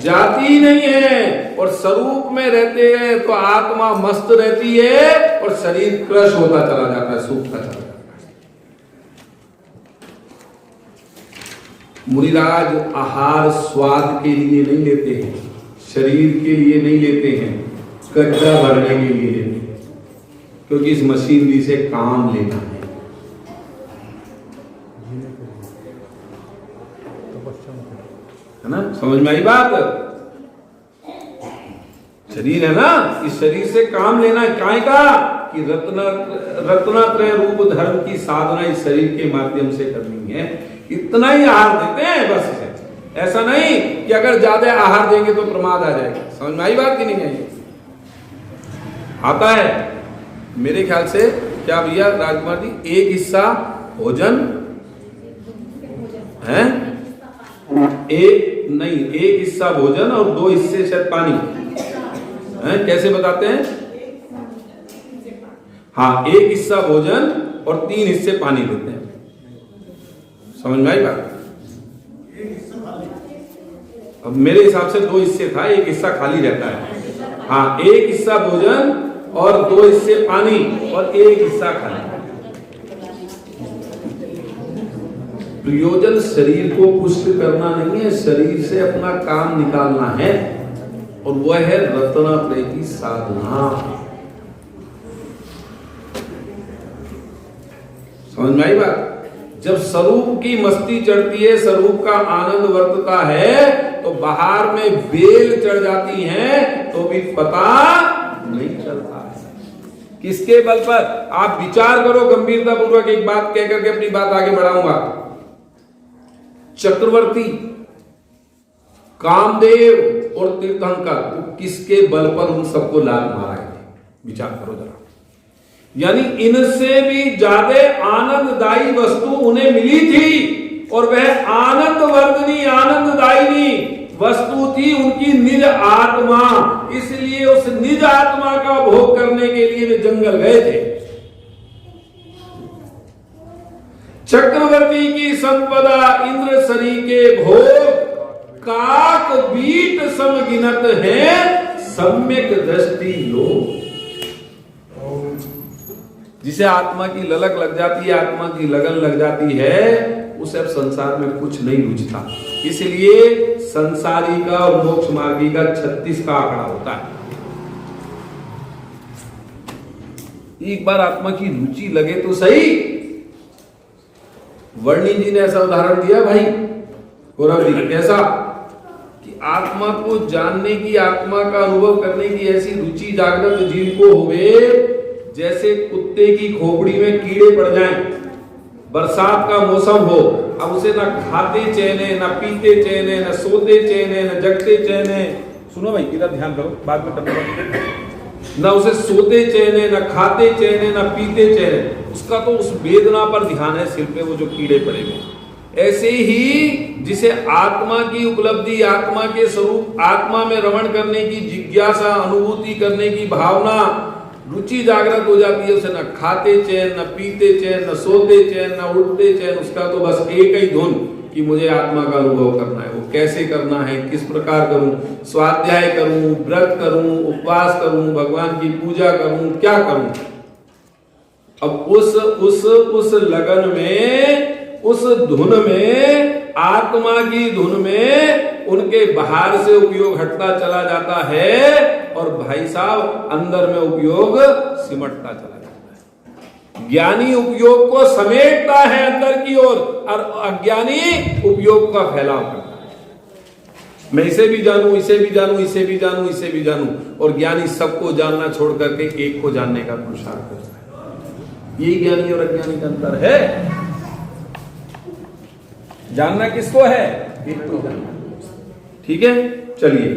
[SPEAKER 1] जाती नहीं है, और स्वरूप में रहते हैं तो आत्मा मस्त रहती है और शरीर क्रश होता चला जाता है, सूखता चला जाता है। मुनिराज आहार स्वाद के लिए नहीं लेते हैं, शरीर के लिए नहीं लेते हैं, गड्ढा भरने के लिए लेते हैं, क्योंकि इस मशीनरी से काम लेना है। ना समझ में आई बात? शरीर है ना, इस शरीर से काम लेना है। काय का? कि रत्नत्रय रूप धर्म की साधना इस शरीर के माध्यम से करनी है। इतना ही आहार देते हैं बस से। ऐसा नहीं कि अगर ज्यादा आहार देंगे तो प्रमाद आ जाएगा। समझ में आई बात कि नहीं आई? आता है मेरे ख्याल से, क्या भैया राजकुमार जी, एक हिस्सा भोजन है, एक हिस्सा भोजन और 2 हिस्से शायद पानी है। कैसे बताते हैं? हाँ, 1 हिस्सा भोजन और 3 हिस्से पानी लेते हैं। समझ में आई बात? अब मेरे हिसाब से 2 हिस्से था, 1 हिस्सा खाली रहता है। हाँ, 1 हिस्सा भोजन और 2 हिस्से पानी और 1 हिस्सा खाली। प्रयोजन शरीर को पुष्ट करना नहीं है, शरीर से अपना काम निकालना है, और वह है रत्नत्रय की साधना। समझ में आई बात? जब स्वरूप की मस्ती चढ़ती है, स्वरूप का आनंद वर्तता है, तो बाहर में बेल चढ़ जाती है तो भी पता नहीं चलता है। किसके बल पर? आप विचार करो गंभीरता पूर्वक। एक बात कह करके अपनी बात आगे बढ़ाऊंगा। चक्रवर्ती, कामदेव और तीर्थंकर, किसके बल पर उन सबको लात मारा है? विचार करो जरा। यानी इनसे भी ज्यादा आनंददायी वस्तु उन्हें मिली थी, और वह आनंदवर्धनी आनंददायिनी वस्तु थी उनकी निज आत्मा। इसलिए उस निज आत्मा का भोग करने के लिए वे जंगल गए थे। चक्रवर्ती की संपदा इंद्र सरी के भोग काक बीट समगिनत है, सम्यक दृष्टि लोग। जिसे आत्मा की ललक लग जाती है, आत्मा की लगन लग जाती है, उसे अब संसार में कुछ नहीं रुचता। इसलिए संसारी का और मोक्ष मार्गी का 36 का आंकड़ा होता है। एक बार आत्मा की रुचि लगे तो सही। वर्णी जी ने ऐसा उदाहरण दिया भाई, गौरव जी, कैसा कि आत्मा को जानने की, आत्मा का अनुभव करने की ऐसी रुचि जागृत जिनको होवे जैसे कुत्ते की खोपड़ी में कीड़े पड़ जाएं, बरसात का मौसम हो, अब उसे ना खाते चैन है, ना पीते चैन है, ना सोते चैन है, ना जगते चैन है। सुनो भाई, इधर ध्यान करो, बाद में करना। ना उसे सोते चैन है, ना खाते चैन है, ना पीते चैन है, उसका तो उस वेदना पर ध्यान है, सिर पे वो जो कीड़े पड़े हुए। ऐसे ही जिसे आत्मा की उपलब्धि, आत्मा के स्वरूप, आत्मा में रमण करने की जिज्ञासा, अनुभूति करने की भावना, रुचि जागृत हो जाती है, उसे ना खाते चैन, ना पीते चैन, ना सोते चैन, ना उठते चैन, उसका तो बस एक ही धुन कि मुझे आत्मा का अनुभव करना है। वो कैसे करना है, किस प्रकार करूं, स्वाध्याय करूं, व्रत करूं, उपवास करूं, भगवान की पूजा करूं, क्या करूं। अब उस लगन में, उस धुन में, आत्मा की धुन में उनके बाहर से उपयोग हटता चला जाता है और भाई साहब अंदर में उपयोग सिमटता चला जाता है। ज्ञानी उपयोग को समेटता है अंदर की ओर और अज्ञानी उपयोग का फैलाव करता है। मैं इसे भी जानूं, इसे भी जानूं, इसे भी जानूं, इसे भी जानूं, और ज्ञानी सबको जानना छोड़ करके एक को जानने का पुरुषार्थ करता है। यही ज्ञानी और अज्ञानी का अंतर है। जानना किसको है? एक को जानना। ठीक है, चलिए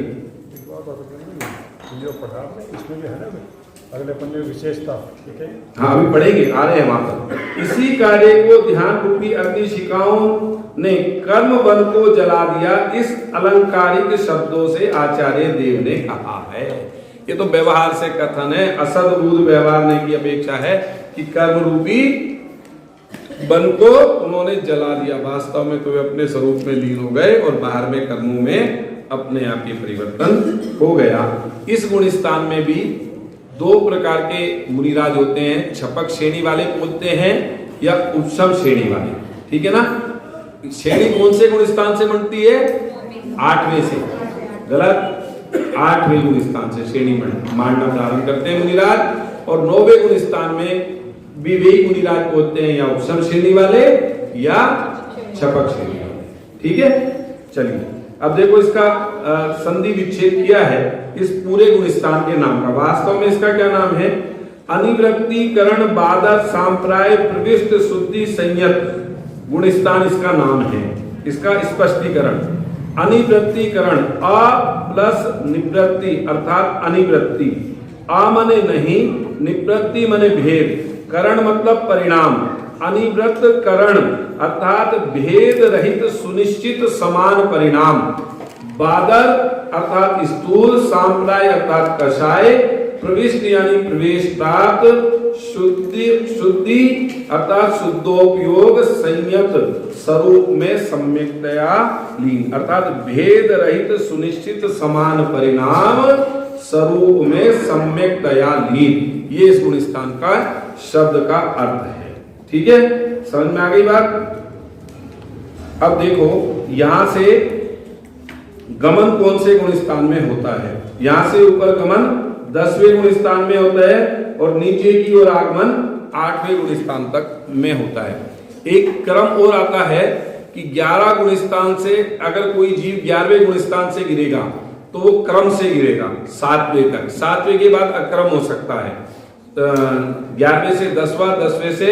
[SPEAKER 2] जो पढ़ा इसमें भी है ना अगले पन्ने विशेषता, ठीक है।
[SPEAKER 1] हाँ, अभी पढ़ेंगे, आ रहे हैं वहां पर। इसी कार्य को ध्यान रूपी अग्निशिखाओं ने कर्म बल को जला दिया, इस अलंकारिक शब्दों से आचार्य देव ने कहा है। ये तो व्यवहार से कथन है, असद रूद व्यवहार ने की अपेक्षा है कि कर्म रूपी बन को उन्होंने जला दिया। वास्तव में तो वे अपने स्वरूप में लीन हो गए और बाहर में कर्मों में अपने आप ही परिवर्तन हो गया। इस गुण स्थान में भी दो प्रकार के मुनिराज होते हैं, छपक श्रेणी वाले बोलते हैं या उपशम श्रेणी वाले। ठीक है ना। श्रेणी कौन से गुण स्थान से बनती है? 8वें से। गलत, 8वें गुण स्थान से श्रेणी मांडना प्रारंभ करते हैं मुनिराज, और 9वें गुण स्थान में भी वही मुनिराज बोलते हैं या उपशम श्रेणी वाले या छपक श्रेणी वाले। ठीक है, चलिए अब देखो इसका संधि विच्छेद किया है इस पूरे गुणस्थान के नाम का। वास्तव में इसका क्या नाम है? अनिवृत्तिकरण बादर सांप्राय प्रविष्ट शुद्धि संयत गुणस्थान इसका नाम है। इसका स्पष्टीकरण, अनिवृत्तिकरण, अ प्लस निवृत्ति अर्थात अनिवृत्ति। आ मने नहीं, निवृत्ति मने भेद, करण मतलब परिणाम, अनिवृत्त करण अर्थात भेद रहित सुनिश्चित समान परिणाम, बादर अर्थात स्थूल, सांप्राय अर्थात कषाय, प्रविष्ट यानी प्रवेश प्राप्त, शुद्धि अर्थात शुद्धोपयोग, संयत स्वरूप में सम्यक्तया लीन अर्थात भेद रहित सुनिश्चित समान परिणाम स्वरूप में सम्यक्तया लीन। ये इस गुणस्थान का शब्द का अर्थ है। ठीक है, समझ में आ गई बात। अब देखो यहां से गमन कौन से गुण स्थान में होता है? यहां से ऊपर गमन 10वें गुण स्थान में होता है और नीचे की ओर आगमन 8वें गुण स्थान तक में होता है। एक क्रम और आता है कि 11 गुण स्थान से अगर कोई जीव 11वें गुण स्थान से गिरेगा तो वो क्रम से गिरेगा 7वें तक। 7वें के बाद अक्रम हो सकता है, 11वें से 10वां, 10वें से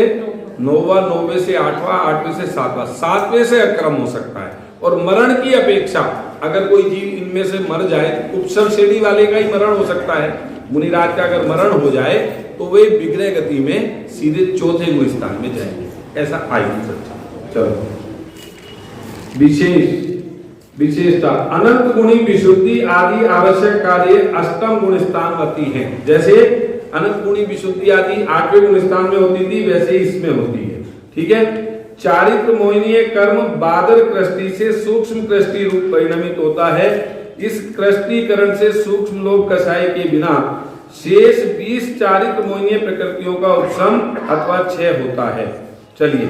[SPEAKER 1] 9वां, 9वें से 8वां, 8वें से 7वां, 7वें से अक्रम हो सकता है। और मरण की अपेक्षा अगर कोई जीव इनमें से मर जाए तो उपशम श्रेणी वाले का ही मरण हो सकता है। मुनिराज का अगर मरण हो जाए तो वे विग्रह गति में सीधे 4थे गुण स्थान में जाएंगे। ऐसा आएगी। चलो विशेषता, अनंत गुणी विशुद्धि आदि आवश्यक कार्य अष्टम गुण स्थानवती है। जैसे अनंत गुणी विशुद्धि आदि 8वें गुण स्थान में होती थी, वैसे इसमें होती है। ठीक है। चारित्र मोहिनीय कर्म बादर कृष्टि से सूक्ष्म कृष्टि रूप परिणमित होता है। इस कृष्टिकरण से सूक्ष्म लोक कषाय के बिना शेष 20 चारित्र मोहिनीय प्रकृतियों का उपशम अथवा क्षय होता है। चलिए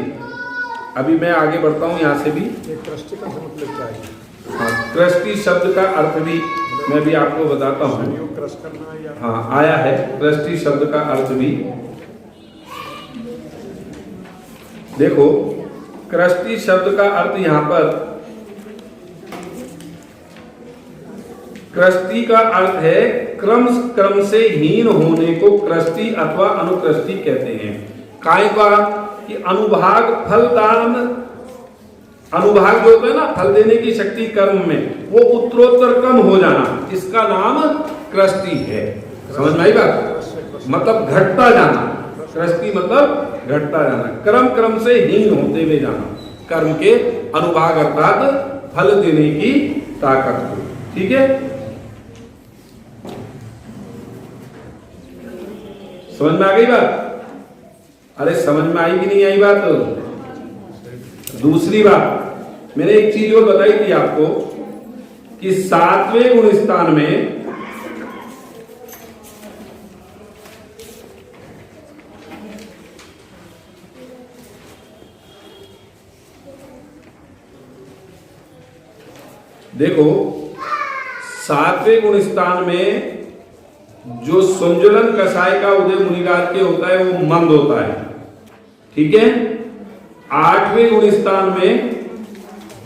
[SPEAKER 1] अभी मैं आगे बढ़ता हूँ यहाँ से भी।
[SPEAKER 2] कृष्टि का मतलब क्या है?
[SPEAKER 1] हाँ, कृष्टि शब्द का अर्थ भी मैं भी आपको बताता हूँ। हाँ, आया है कृष्टि शब्द का अर्थ भी। देखो कृष्टि शब्द का अर्थ यहां पर, कृष्टि का अर्थ है क्रम से हीन होने को कृष्टि अथवा अनुकृष्टि कहते हैं। काय का कि अनुभाग फलदान, अनुभाग जो होता है ना फल देने की शक्ति कर्म में, वो उत्तरोत्तर कम हो जाना, इसका नाम कृष्टि है। समझ में आई बात? मतलब घटता जाना, कृष्टि मतलब घटता जाना, क्रम से हीन होते हुए जाना, कर्म के अनुभाग अर्थात फल देने की ताकत को। ठीक है, समझ में आ गई बात? अरे समझ में आई कि नहीं आई बात? दूसरी बात मैंने एक चीज और बताई थी आपको कि 7वें गुण स्थान में देखो 7वें गुण स्थान में जो संजुलन कषाय का उदय मुनिराज के होता है वो मंद होता है। ठीक है, 8वें गुण स्थान में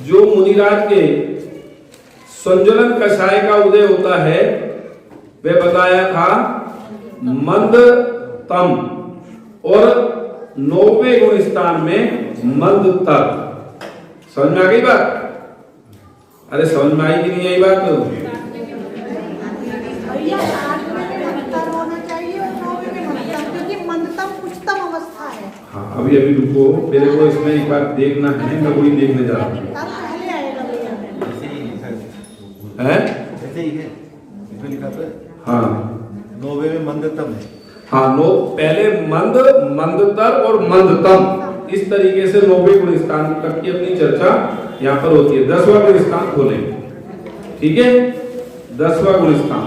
[SPEAKER 1] जो मुनिराज के संजुलन कषाय का उदय होता है वह बताया था मंद तम, और 9वें गुण स्थान में मंद तर। समझ में आ गई बात? अरे समझ में आई कि नहीं आई बात? हाँ अभी रुको, मेरे को इसमें एक बार देखना है, मैं वही देखने जा रहा हूँ। ऐसे ही है इसमें लिखा तो है। हाँ
[SPEAKER 3] 9वें में मंदतम है।
[SPEAKER 1] हाँ पहले मंदतर और मंदतम, इस तरीके से 9वें गुण स्थान तक की अपनी चर्चा यहाँ पर होती है। 10वां गुण स्थान खोलेंगे। ठीक है, 10वां गुण स्थान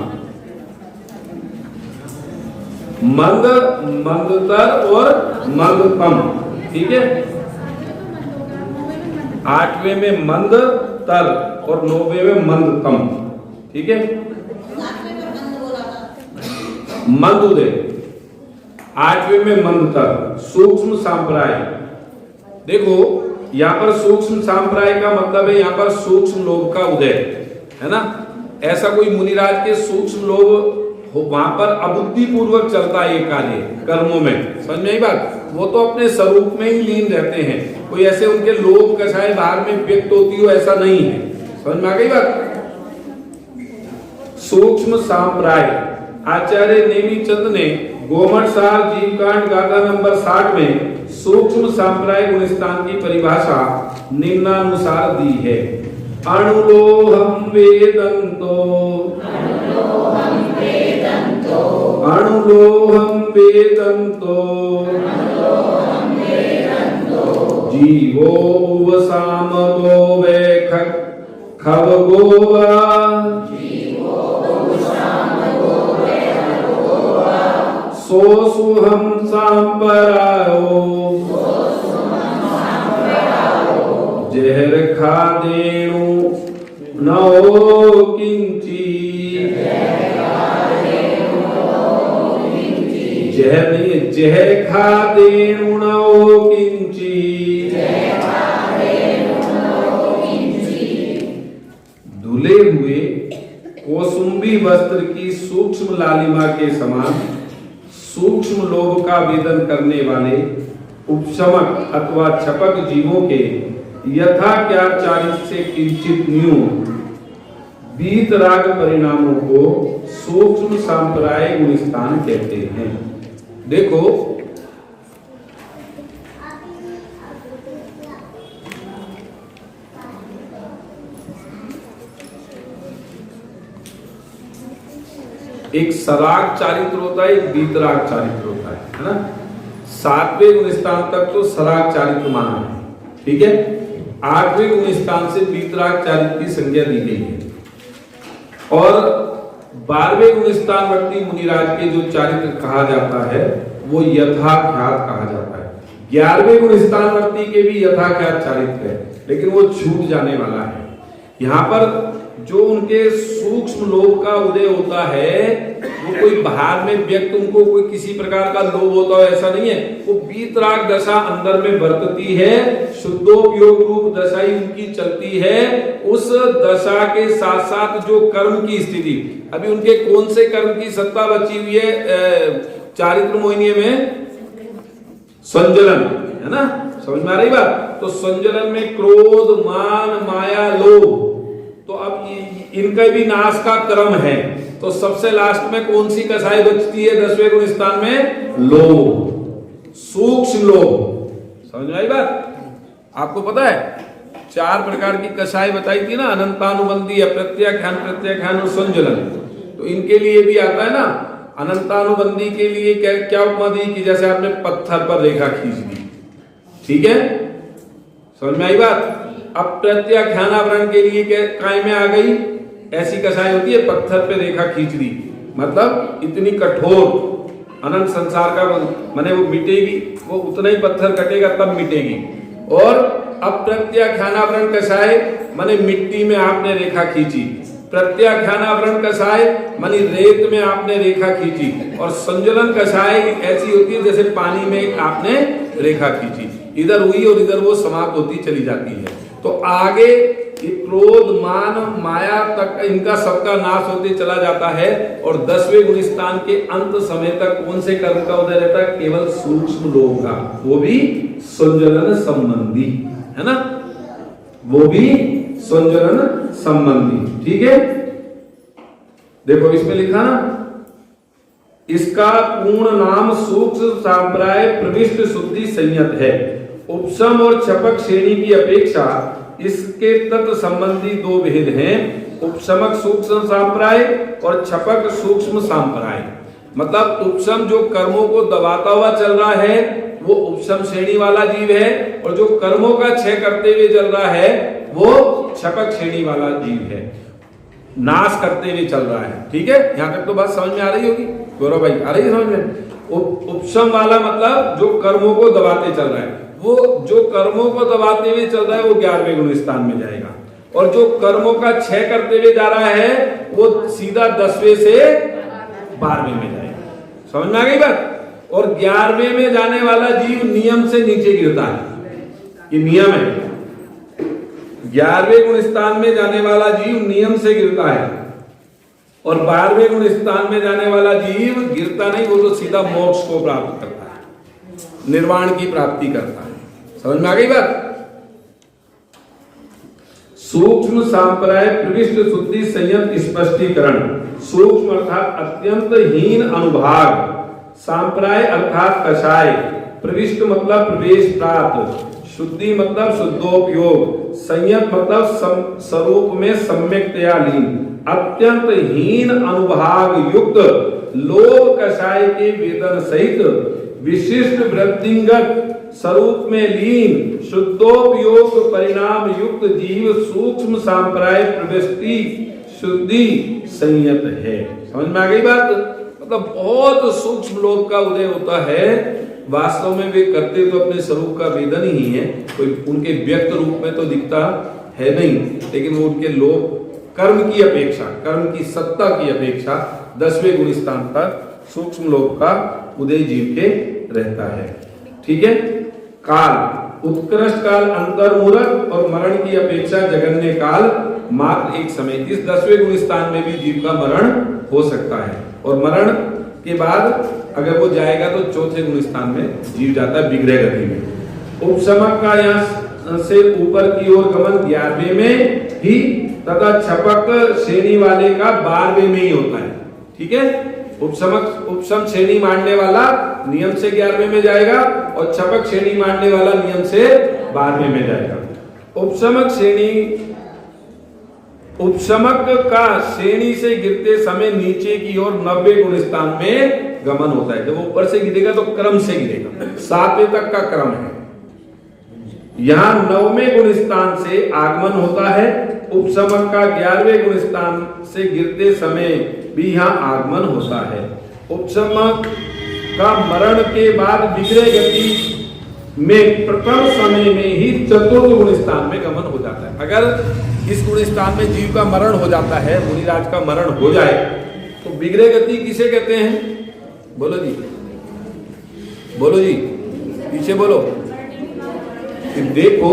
[SPEAKER 1] मंद, मंदतर और मंदतम। ठीक है, 8वें में मंद तर और 9वें में मंदतम। ठीक है, मंद उदय, 8वें में मंद तर, सूक्ष्म सांप्राय। देखो यहाँ पर सूक्ष्म सांप्राय का मतलब है यहाँ पर सूक्ष्म लोभ का उदय है ना। ऐसा कोई मुनिराज के सूक्ष्म लोभ वहां पर अबुद्धि पूर्वक चलता है ये कार्य कर्मों में। समझ में आई बात? वो तो अपने स्वरूप में ही लीन रहते हैं, कोई ऐसे उनके लोभ कषाय बाहर में व्यक्त होती हो ऐसा नहीं है। समझ में आ गई बात? सूक्ष्म सांप्राय आचार्य नेमीचंद ने गोमटसार जीवकांड गाथा नंबर 60 में सूक्ष्म सांप्राय गुण स्थान की परिभाषा निम्नानुसार दी है। अणुलोहम वेदंतो, अणुलोहम वेदंतो, जीवो उपसामगो वै खवगोवा, सोसुहम सांपरायो, जहर खादेणु नओ किंची, जहर नहीं है, जहर खादेणु नओ किंची, धुले हुए कौसुंबी वस्त्र की सूक्ष्म लालिमा के समान सूक्ष्म लोभ का वेदन करने वाले उपशमक अथवा छपक जीवों के यथा क्या चारित्र से किंचित न्यून वीतराग परिणामों को सूक्ष्म सांप्राय गुण स्थान कहते हैं। देखो एक सराग चारित्र होता है, एक वीतराग चारित्र होता है ना। 7वें गुण स्थान तक तो सराग चारित्र माना है। ठीक है, 8वें गुण स्थान से वीतराग चारित्र की संज्ञा दी गई है। और 12वें गुण स्थान व्यक्ति मुनिराज के जो चारित्र कहा जाता है वो यथाख्यात कहा जाता है। 11वें गुण स्थान व्यक्ति के भी यथाख्यात चारित्र है, लेकिन वो छूट जाने वाला है। यहाँ पर जो उनके सूक्ष्म लोभ का उदय होता है, वो कोई बाहर में व्यक्त उनको कोई किसी प्रकार का लोभ होता है ऐसा नहीं है। वो वीतराग दशा अंदर में बरतती है, शुद्धोपयोग रूप दशा ही उनकी चलती है। उस दशा के साथ साथ जो कर्म की स्थिति, अभी उनके कौन से कर्म की सत्ता बची हुई है चारित्र मोहिनी में? संजलन, है ना? समझ में आ रही बात? तो संजलन में क्रोध, मान, माया, लोभ, तो अब इनका भी नाश का क्रम है। तो सबसे लास्ट में कौन सी कसाई बचती है 10वें गुण स्थान में? लोभ, सूक्ष्म लोभ। समझ में आई बात? आपको पता है 4 प्रकार की कसाई बताई थी ना, अनंतानुबंधी, अप्रत्याख्यान, प्रत्याख्यान और संजलन। तो इनके लिए भी आता है ना, अनंतानुबंधी के लिए क्या उपमा दी कि जैसे आपने पत्थर पर रेखा खींच दी, ठीक है? समझ में आई बात? अब प्रत्याख्यानावरण के लिए क्या काय में आ गई? ऐसी कसाई होती है पत्थर पे रेखा खींच दी, मतलब इतनी कठोर अनंत संसार का माने वो मिटेगी, वो उतना ही पत्थर कटेगा तब मिटेगी। और अब प्रत्याख्यानावरण कसाई माने मिट्टी में आपने रेखा खींची, प्रत्याख्यानावरण कसाई मानी रेत में आपने रेखा खींची, और संजलन कसाई ऐसी होती है जैसे पानी में आपने रेखा खींची, इधर हुई और इधर वो समाप्त होती चली जाती है। तो आगे ये क्रोध, मान, माया तक इनका सबका नाश होते चला जाता है, और 10वें गुण स्थान के अंत समय तक कौन से कर्म का उदय रहता है? केवल सूक्ष्म लोभ का, वो भी संजलन संबंधी, है ना? वो भी संजलन संबंधी, ठीक है? देखो इसमें लिखा ना, इसका पूर्ण नाम सूक्ष्म सांप्राय प्रविष्ट शुद्धि संयत है। उपशम और छपक श्रेणी की अपेक्षा इसके तत्व संबंधी 2 भेद हैं, उपशमक सूक्ष्म सांप्राय और छपक सूक्ष्म सांप्राय। मतलब उपशम जो कर्मों को दबाता हुआ चल रहा है वो उपशम श्रेणी वाला जीव है, और जो कर्मों का क्षय करते हुए चल रहा है वो छपक श्रेणी वाला जीव है, नाश करते हुए चल रहा है। ठीक है, यहां तक तो बात समझ में आ रही होगी गौरव भाई? आ रही है समझ में? उपशम वाला मतलब जो कर्मों को दबाते चल रहा है, वो जो कर्मों को दबाते हुए चल रहा है वो 11वें गुण स्थान में जाएगा, और जो कर्मों का क्षय करते हुए जा रहा है वो सीधा 10वें से 12वें में जाएगा। समझ में आ गई बात? और 11वें में जाने वाला जीव नियम से नीचे गिरता है, ये नियम है। 11वें गुण स्थान में जाने वाला जीव नियम से गिरता है, और 12वें गुण स्थान में जाने वाला जीव गिरता नहीं, वो तो सीधा मोक्ष को प्राप्त करता है, निर्वाण की प्राप्ति करता है। समझ में आ गई बात? सूक्ष्म सांप्राय प्रविष्ट शुद्धि संयत स्पष्टीकरण। सूक्ष्म अर्थात अत्यंत हीन अनुभाग, सांप्राय अर्थात कषाय, प्रविष्ट मतलब प्रवेश प्राप्त, शुद्धि मतलब शुद्धोपयोग, संयत मतलब स्वरूप में सम्यक्तया लीन, अत्यंत हीन अनुभाग युक्त लोभ कषाय के वेदन सहित विशिष्ट वृद्धिंगत स्वरूप में लीन शुद्धोपयोग परिणाम युक्त जीव सूक्ष्म सांप्राय प्रविष्टि शुद्धि संयत है। समझ में आ गई बात? मतलब बहुत सूक्ष्म लोभ का उदय होता है, वास्तव में वे करते तो अपने स्वरूप का वेदन ही है, कोई उनके व्यक्त रूप में तो दिखता है नहीं, लेकिन वो उनके लोभ कर्म की अपेक्षा, कर्म की सत्ता की अपेक्षा 10वें गुण स्थान तक सूक्ष्म लोभ का उदय जीव के रहता है। ठीक है? काल, उत्कृष्ट काल अंतर्मूलक और मरण की अपेक्षा जघन्य काल मात्र एक समय। इस 10वें गुण स्थान में भी जीव का मरण हो सकता है, और मरण के बाद अगर वो जाएगा तो 4थे गुण स्थान में जीव जाता है विग्रह गति में। उपशमक का यहाँ से ऊपर की ओर गमन 11वें में ही तथा छपक श्रेणी वाले का 12वें में ही होता है। ठीक है? उपशम श्रेणी मानने वाला नियम से 11वें में जाएगा, और छपक श्रेणी मानने वाला नियम से 12वें में जाएगा। उपशमक का श्रेणी से गिरते समय नीचे की ओर 90वें गुण स्थान में गमन होता है। जब वो ऊपर से गिरेगा तो क्रम से गिरेगा, 7वें तक का क्रम है। यहाँ 9वें गुण स्थान से आगमन होता है। उपशमक का 11वें गुण स्थान से गिरते समय भी यहाँ आगमन होता है। उपशमक का मरण के बाद विग्रह गति में प्रथम समय में ही चतुर्थ गुण स्थान में गमन हो जाता है। अगर इस गुण स्थान में जीव का मरण हो जाता है, मुनिराज का मरण हो जाए, तो बिगड़े गति किसे कहते हैं? बोलो जी, बोलो जी, पीछे बोलो। कि देखो,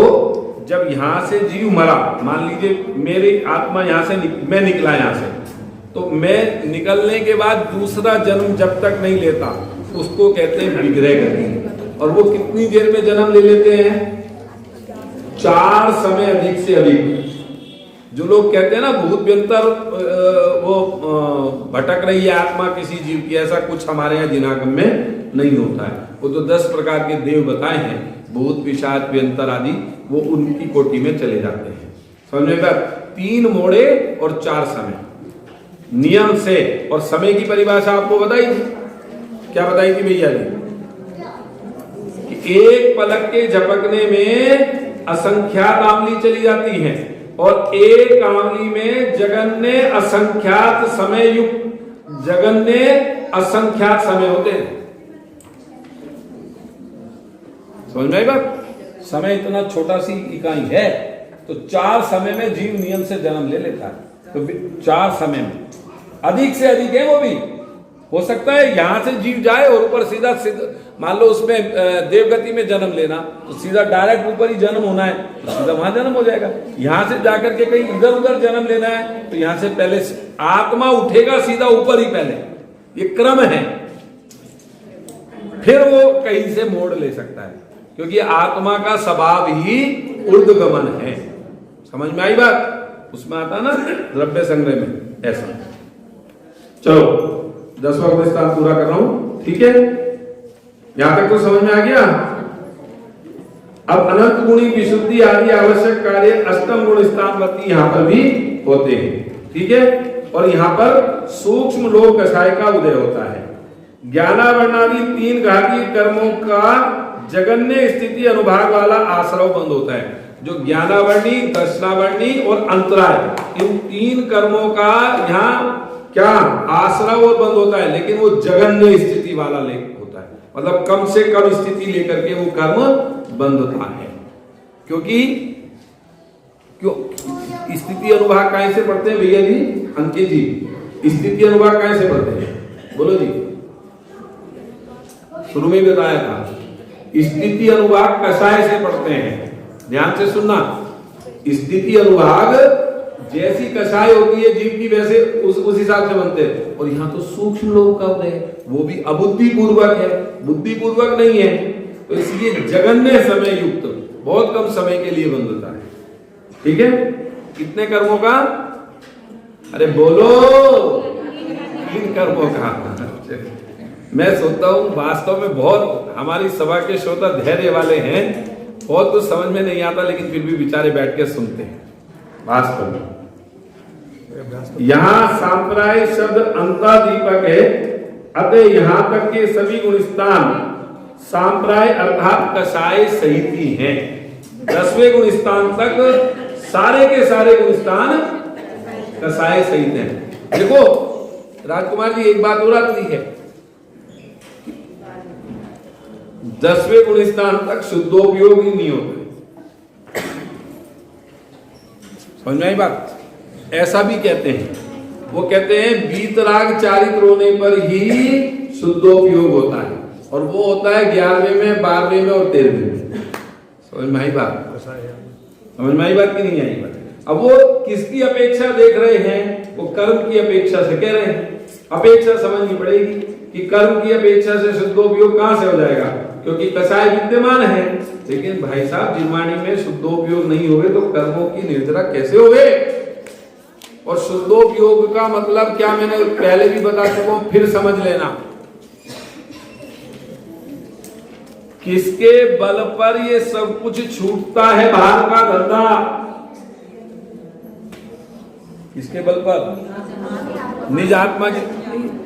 [SPEAKER 1] जब यहां से जीव मरा, मान लीजिए मेरी आत्मा यहां से मैं निकला यहां से, तो मैं निकलने के बाद दूसरा जन्म जब तक नहीं लेता उसको कहते हैं बिगड़े गति। और वो कितनी देर में जन्म ले लेते हैं? 4 समय अधिक से अधिक। जो लोग कहते हैं ना भूत व्यंतर वो भटक रही है आत्मा किसी जीव की, ऐसा कुछ हमारे यहाँ जिनागम में नहीं होता है। वो तो 10 प्रकार के देव बताए हैं, भूत पिशाच व्यंतर आदि, वो उनकी कोटि में चले जाते हैं। समझ में बात? 3 मोड़े और 4 समय नियम से। और समय की परिभाषा आपको बताई थी, क्या बताई थी भैया जी? कि एक पलक के झपकने में असंख्यात आंवली चली जाती हैं, और एक आंवली में जगन्य असंख्यात समय युक्त जगन्य असंख्यात समय होते हैं। समझ में आई बात? समय इतना छोटा सी इकाई है, तो 4 समय में जीव नियम से जन्म ले लेता है। तो 4 समय में अधिक से अधिक है, वो भी हो सकता है यहां से जीव जाए और ऊपर सीधा मान लो उसमें देवगति में जन्म लेना, तो सीधा डायरेक्ट ऊपर ही जन्म होना है, तो सीधा वहां जन्म हो जाएगा। यहां से जाकर के कहीं इधर उधर जन्म लेना है, तो यहां से पहले आत्मा उठेगा सीधा ऊपर ही पहले, ये क्रम है। फिर वो कहीं से मोड़ ले सकता है, क्योंकि आत्मा का स्वभाव ही ऊर्ध्वगमन है। समझ में आई बात? उसमें आता ना द्रव्य संग्रह में ऐसा। चलो 10वां गुण स्थान पूरा कर रहा हूं, ठीक है? यहां तक तो समझ में आ गया। अब अनंत गुणी विशुद्धि आदि आवश्यक कार्य अष्टम गुण स्थानवती यहां पर भी होते हैं, ठीक है? और यहां पर सूक्ष्म लोक कषाय का उदय होता है। ज्ञानावरणादि 3 घाती कर्मों का जगन्य स्थिति अनुभाग वाला आश्रव बंद होता है। जो ज्ञानावर्णी, दर्शनावर्णी और अंतराय, इन 3 कर्मों का यहाँ क्या आश्रव और बंद होता है, लेकिन वो जगन्य स्थिति वाला होता है, मतलब कम से कम स्थिति लेकर के वो कर्म बंद होता है। क्योंकि क्यों स्थिति अनुभाग कहां से पढ़ते हैं भैया जी? अंकित जी, स्थिति अनुभाग कहां से पढ़ते हैं? बोलो जी, शुरू में बताया था, स्थिति अनुभाग कषाय से पढ़ते हैं। ध्यान से सुनना, स्थिति अनुभाग जैसी कषाय होती है जीव की, वैसे उस हिसाब से बनते हैं। और यहाँ तो सूक्ष्म लोक का उदय है, वो भी अबुद्धि पूर्वक है, बुद्धि पूर्वक नहीं है। तो इसलिए जगन्य समय युक्त, बहुत कम समय के लिए बंद होता है, ठीक है? कितने कर्मों का? अरे बोलो, 3 कर्मों का। मैं सोचता हूं वास्तव में बहुत हमारी सभा के श्रोता धैर्य वाले हैं, बहुत कुछ समझ में नहीं आता, लेकिन फिर भी बेचारे बैठ के सुनते हैं वास्तव में। यहां सांप्राय शब्द अंतादीपक है, अतः यहां तक के सभी गुण स्थान सांप्राय अर्थात कषाय सहित ही हैं। 10वें गुण स्थान तक सारे के सारे गुण स्थान कषाय सहित हैं। देखो राजकुमार जी, एक बात और आती है, 10वें गुण स्थान तक शुद्धोपयोग ही नहीं होता। समझ में आई बात? ऐसा भी कहते हैं, वो कहते हैं बीतराग चारित्र होने पर ही शुद्धोपयोग होता है, और वो होता है 11वें में, 12वें में और 13वें में। समझ में आई बात? समझ में आई बात कि नहीं आई बात? अब वो किसकी अपेक्षा देख रहे हैं? वो कर्म की अपेक्षा से कह रहे हैं। अपेक्षा समझनी पड़ेगी कि कर्म की अपेक्षा से शुद्धोपयोग कहां से हो जाएगा, क्योंकि कषाय विद्यमान है। लेकिन भाई साहब, जिनवाणी में शुद्धोपयोग नहीं होवे तो कर्मों की निर्जरा कैसे होवे? और शुद्धोपयोग का मतलब क्या, मैंने पहले भी बता चुका हूं, फिर समझ लेना। किसके बल पर ये सब कुछ छूटता है? बाहर का धंधा किसके बल पर? निज आत्मा की।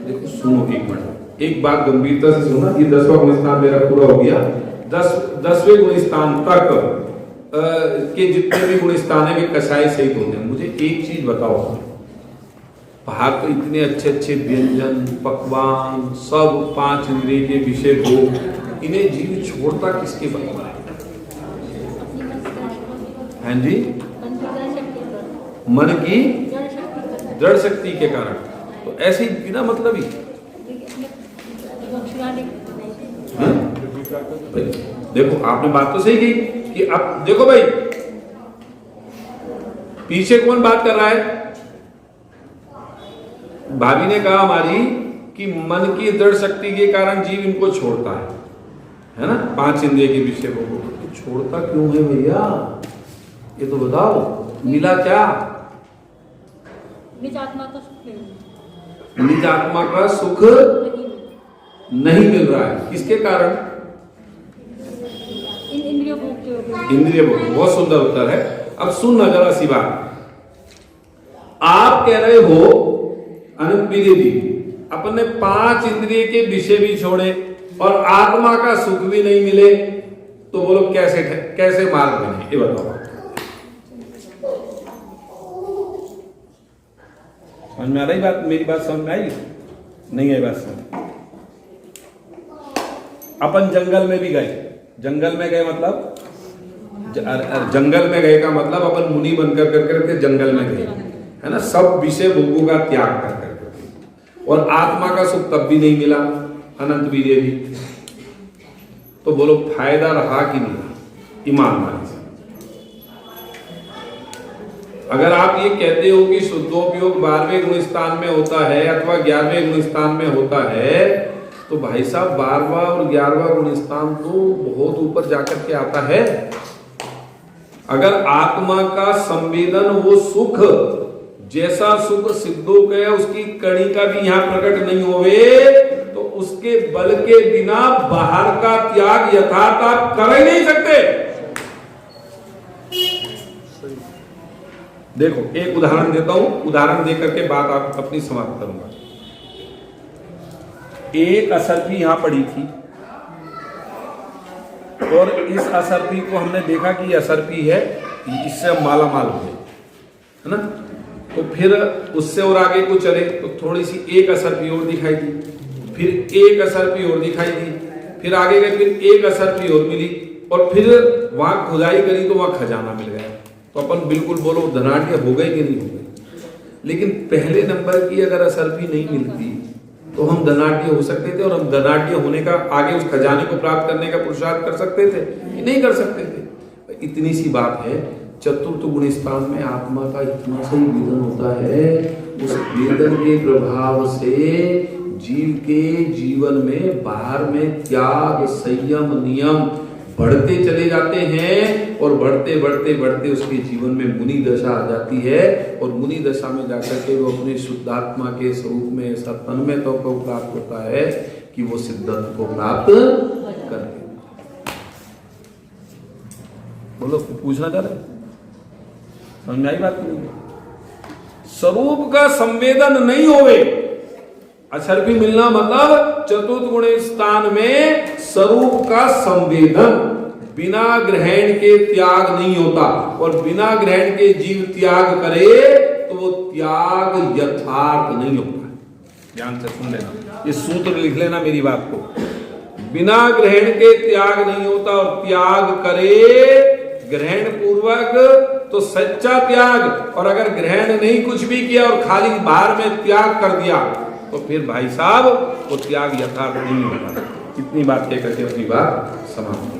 [SPEAKER 1] देखो सुनो एक मिनट, एक बात गंभीरता से सुनना। ये 10वां गुण स्थान मेरा पूरा हो गया। 10वें गुण स्थान तक के जितने भी गुण स्थान है वे कषाय सहित होते हैं। मुझे एक चीज बताओ, बाहर तो इतने अच्छे अच्छे व्यंजन, पकवान, सब 5 इंद्रिय के विषय भोग, इन्हें जीव छोड़ता किसके बल पर है? हाँ जी, मन की दृढ़ शक्ति के कारण। तो ऐसे ही बिना मतलब ही देखो, आपने बात तो सही की कि अब देखो भाई, पीछे कौन बात कर रहा है? भाभी ने कहा हमारी कि मन की दृढ़ शक्ति के कारण जीव इनको छोड़ता है ना, 5 इंद्रिय के विषय को। तो छोड़ता क्यों है भैया, ये तो बताओ, मिला क्या?
[SPEAKER 4] निज आत्मा का सुख नहीं,
[SPEAKER 1] निज आत्मा का सुख नहीं मिल रहा है। किसके कारण?
[SPEAKER 4] इंद्रिय भोग।
[SPEAKER 1] इंद्रिय भोग। बहुत सुंदर उत्तर है। अब सुनना जरा सी बात, आप कह रहे हो अनंत विधि, अपने 5 इंद्रिय के विषय भी छोड़े और आत्मा का सुख भी नहीं मिले, तो बोलो कैसे मार्ग बने? ये बताओ। समझ में आ रही बात? मेरी बात समझ में आई? नहीं आई बात समझ? अपन जंगल में भी गए, जंगल में गए मतलब जंगल में गए का मतलब अपन मुनि बनकर करके जंगल में गए, है ना, सब विषय भोगों का त्याग कर करके, और आत्मा का सुख तब भी नहीं मिला, अनंत वीर्य भी। तो बोलो फायदा रहा कि नहीं? ईमानदारी से अगर आप ये कहते हो कि शुद्धोपयोग 12वें गुण स्थान में होता है अथवा 11वें गुण स्थान में होता है, तो भाई साहब 12वां और 11वां गुण स्थान तो बहुत ऊपर जाकर के आता है। अगर आत्मा का संवेदन, वो सुख जैसा सुख सिद्धों के उसकी कणी का भी यहां प्रकट नहीं होवे, तो उसके बल के बिना बाहर का त्याग यथार्थ आप कर ही नहीं सकते। देखो एक उदाहरण देता हूं, उदाहरण देकर के बात आप अपनी समाप्त करूंगा। एक असरफी यहां पड़ी थी और इस असरफी को हमने देखा कि असरफी है, इससे माला माल हो गए, है ना। तो फिर उससे और आगे को चले तो थोड़ी सी एक असरफी और दिखाई दी, फिर एक असरफी और दिखाई दी, फिर आगे गए, फिर एक असरफी और मिली, और फिर वहां खुदाई करी तो वहां खजाना मिल गया। तो अपन बिल्कुल बोलो धनाढ्य हो गए कि नहीं हो गए? लेकिन पहले नंबर की अगर असरफी नहीं मिलती तो हम धनाढ्य हो सकते थे, और हम धनाढ्य होने का आगे उस खजाने को प्राप्त करने का पुरुषार्थ कर सकते थे कि नहीं कर सकते थे? इतनी सी बात है। चतुर्थ गुण स्थान में आत्मा का इतना सही वेदन होता है, उस वेदन के प्रभाव से जीव के जीवन में बाहर में त्याग, संयम, नियम बढ़ते चले जाते हैं, और बढ़ते बढ़ते बढ़ते उसके जीवन में मुनि दशा आ जाती है, और मुनि दशा में जाकर के वो अपने शुद्धात्मा के स्वरूप में ऐसा तन्मयत्व को प्राप्त होता है कि वो सिद्धत्व को प्राप्त करके। बोलो पूछना चाह रहे? समझ में आई बात? स्वरूप का संवेदन नहीं होवे, असरफी मिलना मतलब चतुर्थ गुण स्थान में स्वरूप का संवेदन, बिना ग्रहण के त्याग नहीं होता, और बिना ग्रहण के जीव त्याग करे तो वो त्याग यथार्थ नहीं होता। ध्यान से सुन लेना, ये सूत्र लिख लेना मेरी बात को। बिना ग्रहण के त्याग नहीं होता, और त्याग करे ग्रहण पूर्वक तो सच्चा त्याग, और अगर ग्रहण नहीं कुछ भी किया और खाली बाहर में त्याग कर दिया तो फिर भाई साहब वो त्याग यथार्थ नहीं होता। इतनी बात कहकर के अपनी बात समाप्त।